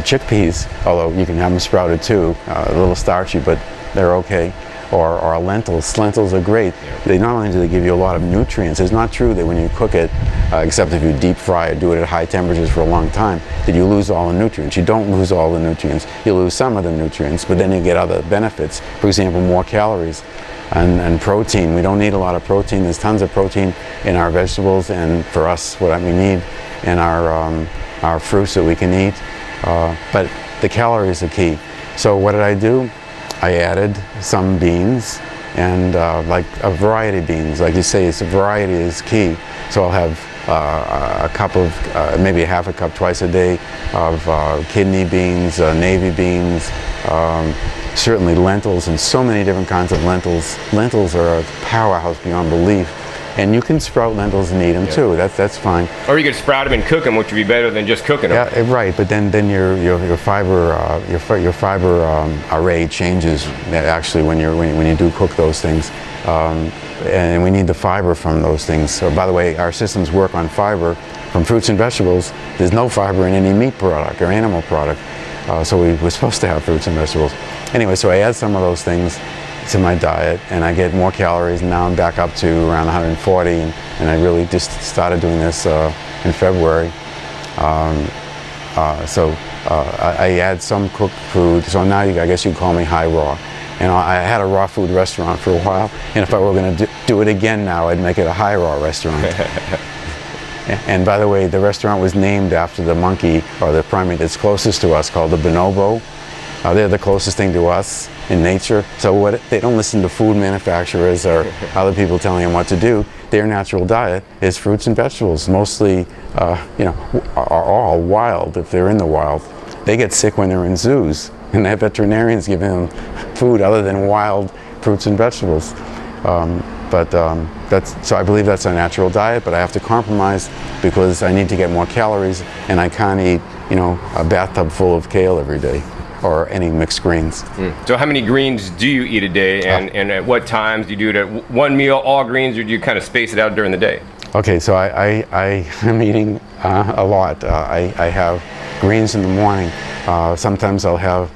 chickpeas, although you can have them sprouted too, a little starchy, but they're okay. Or lentils. Lentils are great. They not only do they give you a lot of nutrients, it's not true that when you cook it, except if you deep fry it, do it at high temperatures for a long time, that you lose all the nutrients. You don't lose all the nutrients. You lose some of the nutrients, but then you get other benefits. For example, more calories and protein. We don't need a lot of protein. There's tons of protein in our vegetables, and for us, what we need in our fruits that we can eat. But the calories are key. So what did I do? I added some beans, and like a variety of beans. Like you say, variety is key. So I'll have a cup of, maybe half a cup twice a day of kidney beans, navy beans, certainly lentils, and so many different kinds of lentils. Lentils are a powerhouse beyond belief. And you can sprout lentils and eat them too. That's fine. Or you could sprout them and cook them, which would be better than just cooking them. Yeah, right. But then your fiber array changes actually when you do cook those things, and we need the fiber from those things. So by the way, our systems work on fiber from fruits and vegetables. There's no fiber in any meat product or animal product, so we're supposed to have fruits and vegetables. Anyway, so I add some of those things to my diet, and I get more calories, and now I'm back up to around 140, and I really just started doing this in February. I add some cooked food, so now I guess you'd call me high raw. And I had a raw food restaurant for a while, and if I were going to do it again now, I'd make it a high raw restaurant. And by the way, the restaurant was named after the monkey, or the primate that's closest to us, called the bonobo. They're the closest thing to us in nature. So they don't listen to food manufacturers or other people telling them what to do. Their natural diet is fruits and vegetables, mostly, are all wild if they're in the wild. They get sick when they're in zoos, and they have veterinarians giving them food other than wild fruits and vegetables. So I believe that's a natural diet, but I have to compromise because I need to get more calories, and I can't eat, a bathtub full of kale every day, or any mixed greens. So how many greens do you eat a day, and at what times? Do you do it at one meal, all greens, or do you kind of space it out during the day? Okay, so I am eating a lot. I have greens in the morning. Sometimes I'll have,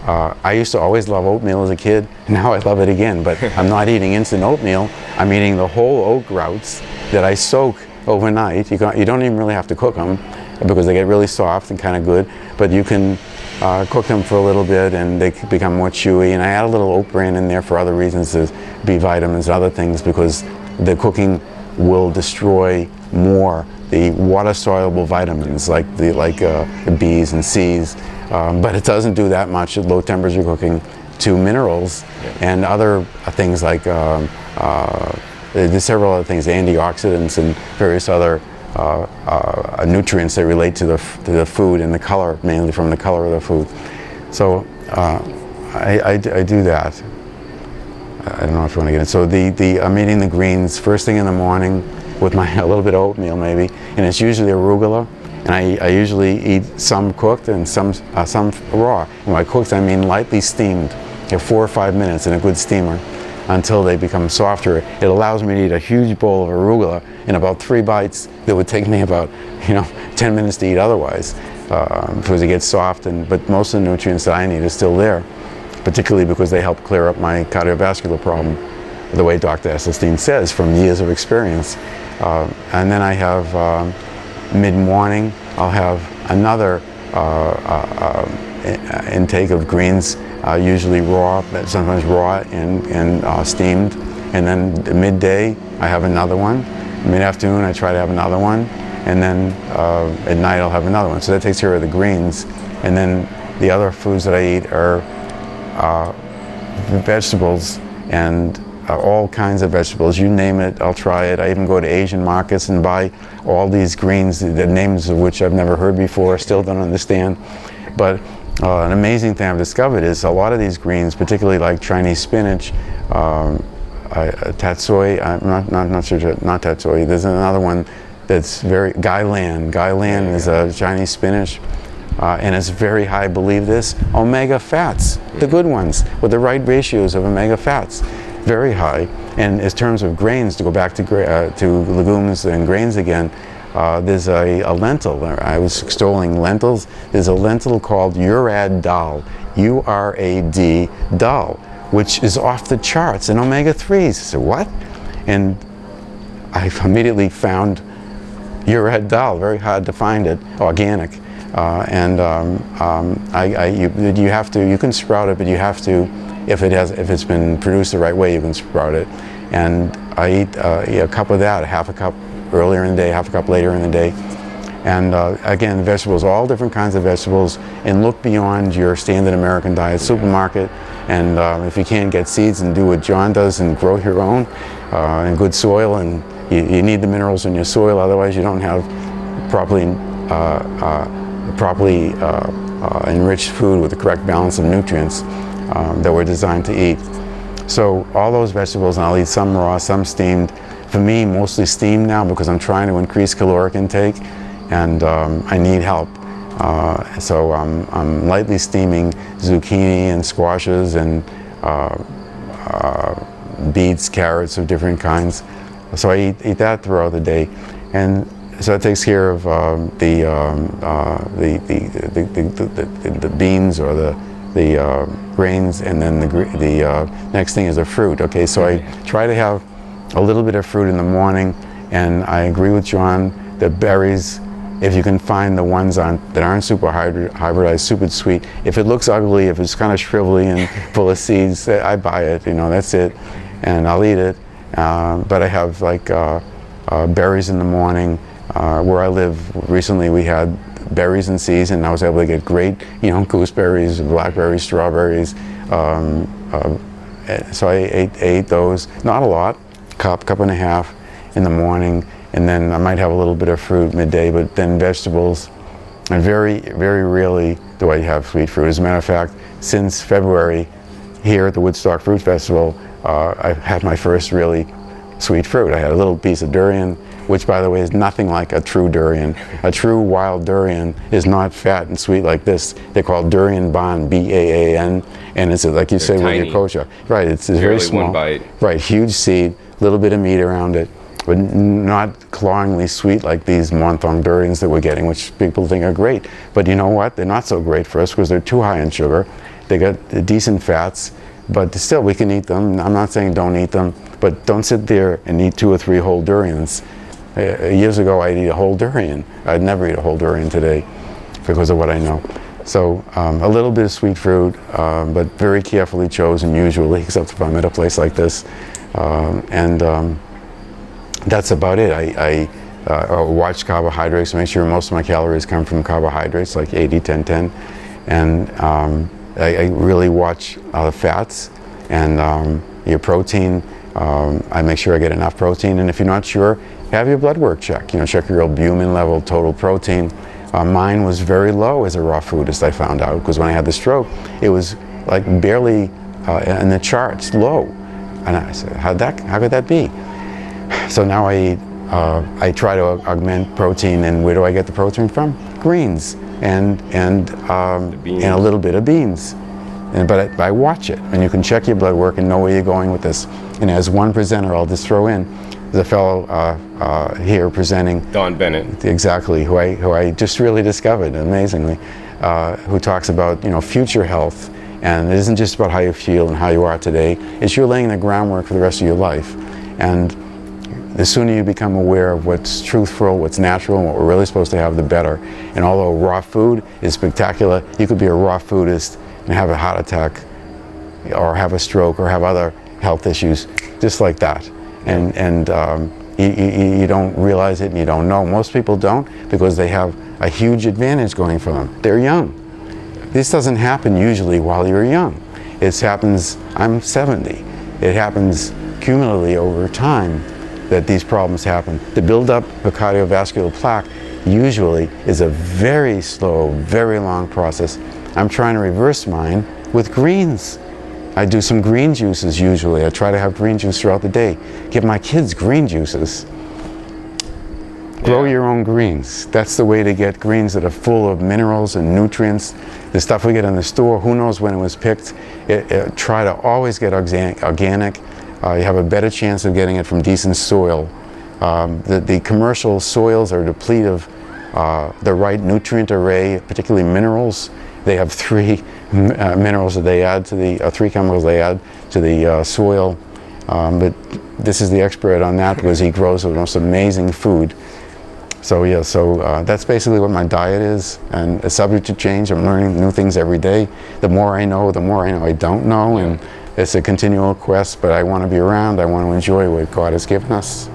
I used to always love oatmeal as a kid. Now I love it again, but I'm not eating instant oatmeal. I'm eating the whole oat groats that I soak overnight. You don't even really have to cook them, because they get really soft and kind of good, but you can cook them for a little bit and they become more chewy. And I add a little oat bran in there for other reasons, as B vitamins and other things, because the cooking will destroy more the water-soluble vitamins like B's and C's, but it doesn't do that much at low temperature cooking to minerals and other things like there's several other things, antioxidants and various other nutrients that relate to the food and the color, mainly from the color of the food. So I do that. I don't know if you want to get it. So I'm eating the greens first thing in the morning with a little bit of oatmeal maybe, and it's usually arugula. And I usually eat some cooked and some raw. And by cooked, I mean lightly steamed, 4 or 5 minutes in a good steamer until they become softer. It allows me to eat a huge bowl of arugula in about 3 bites that would take me about 10 minutes to eat otherwise, because it gets soft. But most of the nutrients that I need are still there, particularly because they help clear up my cardiovascular problem, the way Dr. Esselstyn says from years of experience. And then I have mid-morning, I'll have another intake of greens, usually raw, but sometimes raw and steamed. And then midday, I have another one. Mid-afternoon, I try to have another one. And then at night, I'll have another one. So that takes care of the greens. And then the other foods that I eat are vegetables, and all kinds of vegetables. You name it, I'll try it. I even go to Asian markets and buy all these greens, the names of which I've never heard before, still don't understand. But an amazing thing I've discovered is a lot of these greens, particularly like Chinese spinach, tatsoi, not tatsoi, there's another one that's very, Gailan. Gailan is a Chinese spinach. And it's very high, believe this, omega fats, the good ones, with the right ratios of omega fats, very high. And in terms of grains, to go back to legumes and grains again, there's a lentil. I was extolling lentils. There's a lentil called Urad dal, U-R-A-D, dal, which is off the charts in omega-3s. I said, what? And I immediately found Urad dal, very hard to find it, organic. You can sprout it, but you have to, if it's been produced the right way, you can sprout it. And I eat a cup of that, half a cup earlier in the day, half a cup later in the day. And again, vegetables, all different kinds of vegetables, and look beyond your standard American diet supermarket. And if you can't get seeds, and do what John does and grow your own in good soil, and you need the minerals in your soil, otherwise you don't have properly enriched food with the correct balance of nutrients that we're designed to eat. So all those vegetables, and I'll eat some raw, some steamed. For me, mostly steamed now, because I'm trying to increase caloric intake, and I need help. So I'm lightly steaming zucchini and squashes and beets, carrots of different kinds. So I eat that throughout the day. And so it takes care of the beans or the grains, and then the next thing is a fruit. Okay, so I try to have a little bit of fruit in the morning, and I agree with John that berries, if you can find the ones that aren't super hybridized, super sweet. If it looks ugly, if it's kind of shrivelly and full of seeds, I buy it. That's it, and I'll eat it. But I have like berries in the morning. Where I live, recently we had berries in season. I was able to get great, gooseberries, blackberries, strawberries. So I ate those, not a lot, cup and a half in the morning, and then I might have a little bit of fruit midday, but then vegetables. And very, very rarely do I have sweet fruit. As a matter of fact, since February, here at the Woodstock Fruit Festival, I had my first really sweet fruit. I had a little piece of durian, which, by the way, is nothing like a true durian. A true wild durian is not fat and sweet like this. They're called durian ban, B-A-A-N, and it's like you say with your kosher. Right, it's very small. One bite. Right, huge seed, little bit of meat around it, but not clawingly sweet like these Monthong durians that we're getting, which people think are great. But you know what? They're not so great for us because they're too high in sugar. They got decent fats, but still we can eat them. I'm not saying don't eat them, but don't sit there and eat 2 or 3 whole durians. Years ago, I'd eat a whole durian. I'd never eat a whole durian today because of what I know. So a little bit of sweet fruit, but very carefully chosen usually, except if I'm at a place like this. That's about it. I watch carbohydrates, make sure most of my calories come from carbohydrates, like 80-10-10. And I really watch the fats and your protein. I make sure I get enough protein. And if you're not sure, have your blood work checked. Check your albumin level, total protein. Mine was very low as a raw foodist, I found out, because when I had the stroke, it was like barely in the charts, low. And I said, how could that be? So now I try to augment protein, and where do I get the protein from? Greens and a little bit of beans. But I watch it, and you can check your blood work and know where you're going with this. And as one presenter, I'll just throw in, there's a fellow here presenting, Don Bennett, exactly, who I just really discovered amazingly, who talks about future health, and it isn't just about how you feel and how you are today. It's you're laying the groundwork for the rest of your life, and The sooner you become aware of what's truthful, what's natural, and what we're really supposed to have, the better. And although raw food is spectacular, you could be a raw foodist and have a heart attack or have a stroke or have other health issues just like that. And you don't realize it and you don't know. Most people don't, because they have a huge advantage going for them. They're young. This doesn't happen usually while you're young. It happens, I'm 70. It happens cumulatively over time that these problems happen. The buildup of cardiovascular plaque usually is a very slow, very long process. I'm trying to reverse mine with greens. I do some green juices usually. I try to have green juice throughout the day. Give my kids green juices. Grow your own greens. That's the way to get greens that are full of minerals and nutrients. The stuff we get in the store, who knows when it was picked. Try to always get organic. You have a better chance of getting it from decent soil. The commercial soils are depleted of the right nutrient array, particularly minerals. They have three minerals that they add to the, three chemicals they add to the soil. But this is the expert on that because he grows the most amazing food. So yeah, that's basically what my diet is, and it's subject to change. I'm learning new things every day. The more I know I don't know, and it's a continual quest, but I want to be around. I want to enjoy what God has given us.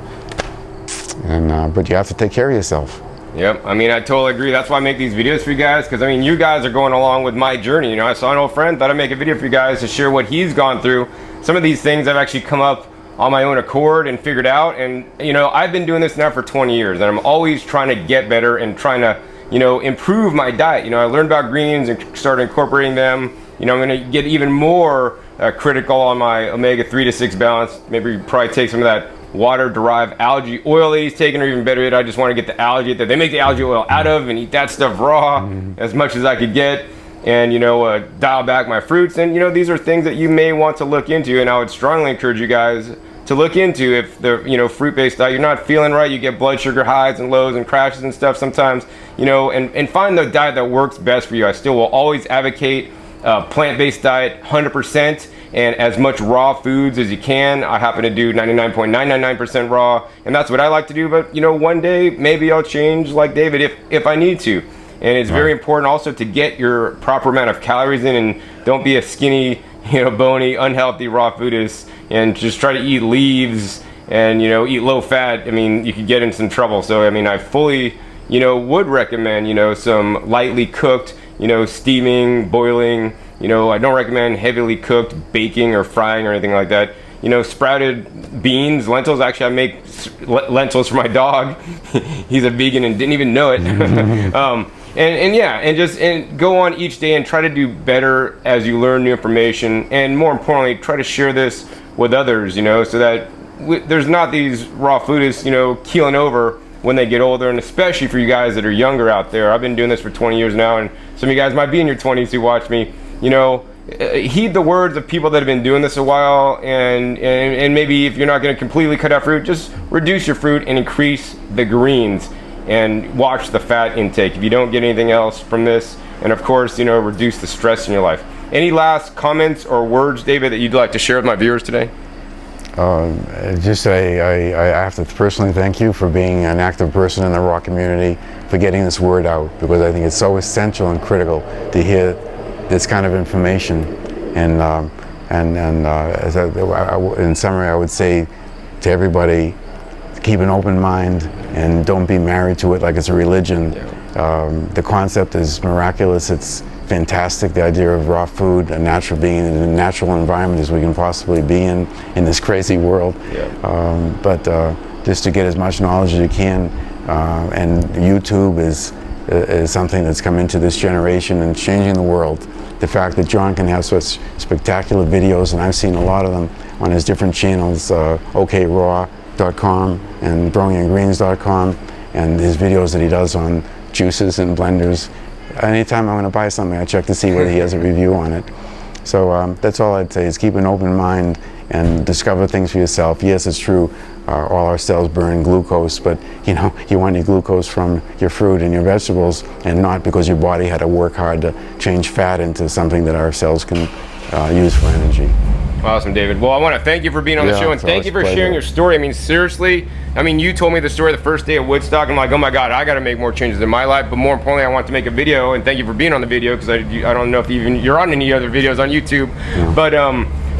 And but you have to take care of yourself. Yep, I mean, I totally agree. That's why I make these videos for you guys, because I mean, you guys are going along with my journey. You know, I saw an old friend, thought I'd make a video for you guys to share what he's gone through. Some of these things I've actually come up on my own accord and figured out. And you know, I've been doing this now for 20 years, and I'm always trying to get better and trying to, you know, improve my diet. You know, I learned about greens and started incorporating them. You know, I'm going to get even more critical on my omega-3 to 6 balance. Maybe probably take some of that water-derived algae oil that he's taking, or even better yet, I just want to get the algae that they make the algae oil out of and eat that stuff raw as much as I could get, and you know, dial back my fruits. And you know, these are things that you may want to look into, and I would strongly encourage you guys to look into. If the, you know, fruit-based diet, you're not feeling right, you get blood sugar highs and lows and crashes and stuff sometimes, you know, and find the diet that works best for you. I still will always advocate plant-based diet 100%, and as much raw foods as you can. I happen to do 99.999% raw, and that's what I like to do. But you know, one day maybe I'll change like David if I need to. And it's very important also to get your proper amount of calories in, and don't be a skinny, you know, bony, unhealthy raw foodist, and just try to eat leaves and, you know, eat low fat. I mean, you could get in some trouble. So I mean, I fully, you know, would recommend, you know, some lightly cooked, you know, steaming, boiling. You know, I don't recommend heavily cooked baking or frying or anything like that. You know, sprouted beans, lentils. Actually, I make lentils for my dog. He's a vegan and didn't even know it. And go on each day and try to do better as you learn new information, and more importantly, try to share this with others. You know, so that there's not these raw foodists, you know, keeling over when they get older. And especially for you guys that are younger out there. I've been doing this for 20 years now, and some of you guys might be in your 20s who watch me. You know, heed the words of people that have been doing this a while, and maybe if you're not going to completely cut out fruit, just reduce your fruit and increase the greens, and watch the fat intake if you don't get anything else from this. And of course, you know, reduce the stress in your life. Any last comments or words, David, that you'd like to share with my viewers today? Just say I have to personally thank you for being an active person in the raw community, for getting this word out, because I think it's so essential and critical to hear this kind of information. And in summary, I would say to everybody, keep an open mind and don't be married to it like it's a religion. The concept is miraculous. It's fantastic, the idea of raw food, a natural being in a natural environment as we can possibly be in this crazy world. But just to get as much knowledge as you can, and YouTube is something that's come into this generation and changing the world. The fact that John can have such spectacular videos, and I've seen a lot of them on his different channels, OKRaw.com and growingyongreens.com, and his videos that he does on juices and blenders. Anytime I want to buy something, I check to see whether he has a review on it. So that's all I'd say, is keep an open mind and discover things for yourself. Yes, it's true, all our cells burn glucose, but you know, you want your glucose from your fruit and your vegetables, and not because your body had to work hard to change fat into something that our cells can use for energy. Awesome, David. Well, I want to thank you for being on the show, and thank you for sharing your story. I mean, seriously, I mean, you told me the story the first day at Woodstock. I'm like, oh my God, I got to make more changes in my life. But more importantly, I want to make a video, and thank you for being on the video, because I don't know if even you're on any other videos on YouTube, but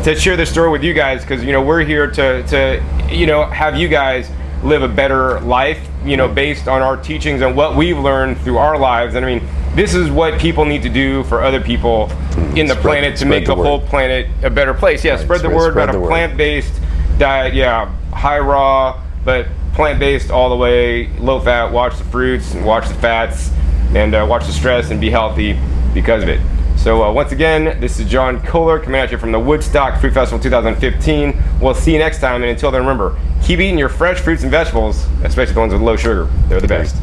to share this story with you guys, because you know we're here to you know have you guys live a better life, you know, based on our teachings and what we've learned through our lives. And I mean, this is what people need to do for other people in the planet to make the whole planet a better place. Yeah, spread the word about a plant-based diet. Yeah, high raw, but plant-based all the way, low fat. Watch the fruits and watch the fats, and watch the stress and be healthy because of it. So once again, this is John Kohler coming at you from the Woodstock Fruit Festival 2015. We'll see you next time, and until then, remember, keep eating your fresh fruits and vegetables, especially the ones with low sugar. They're the best.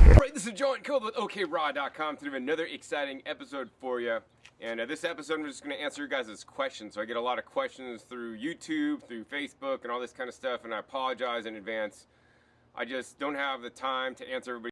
All right, this is John Kohler with OKRaw.com to do another exciting episode for you. And this episode, I'm just going to answer your guys' questions. So I get a lot of questions through YouTube, through Facebook, and all this kind of stuff, and I apologize in advance. I just don't have the time to answer everybody.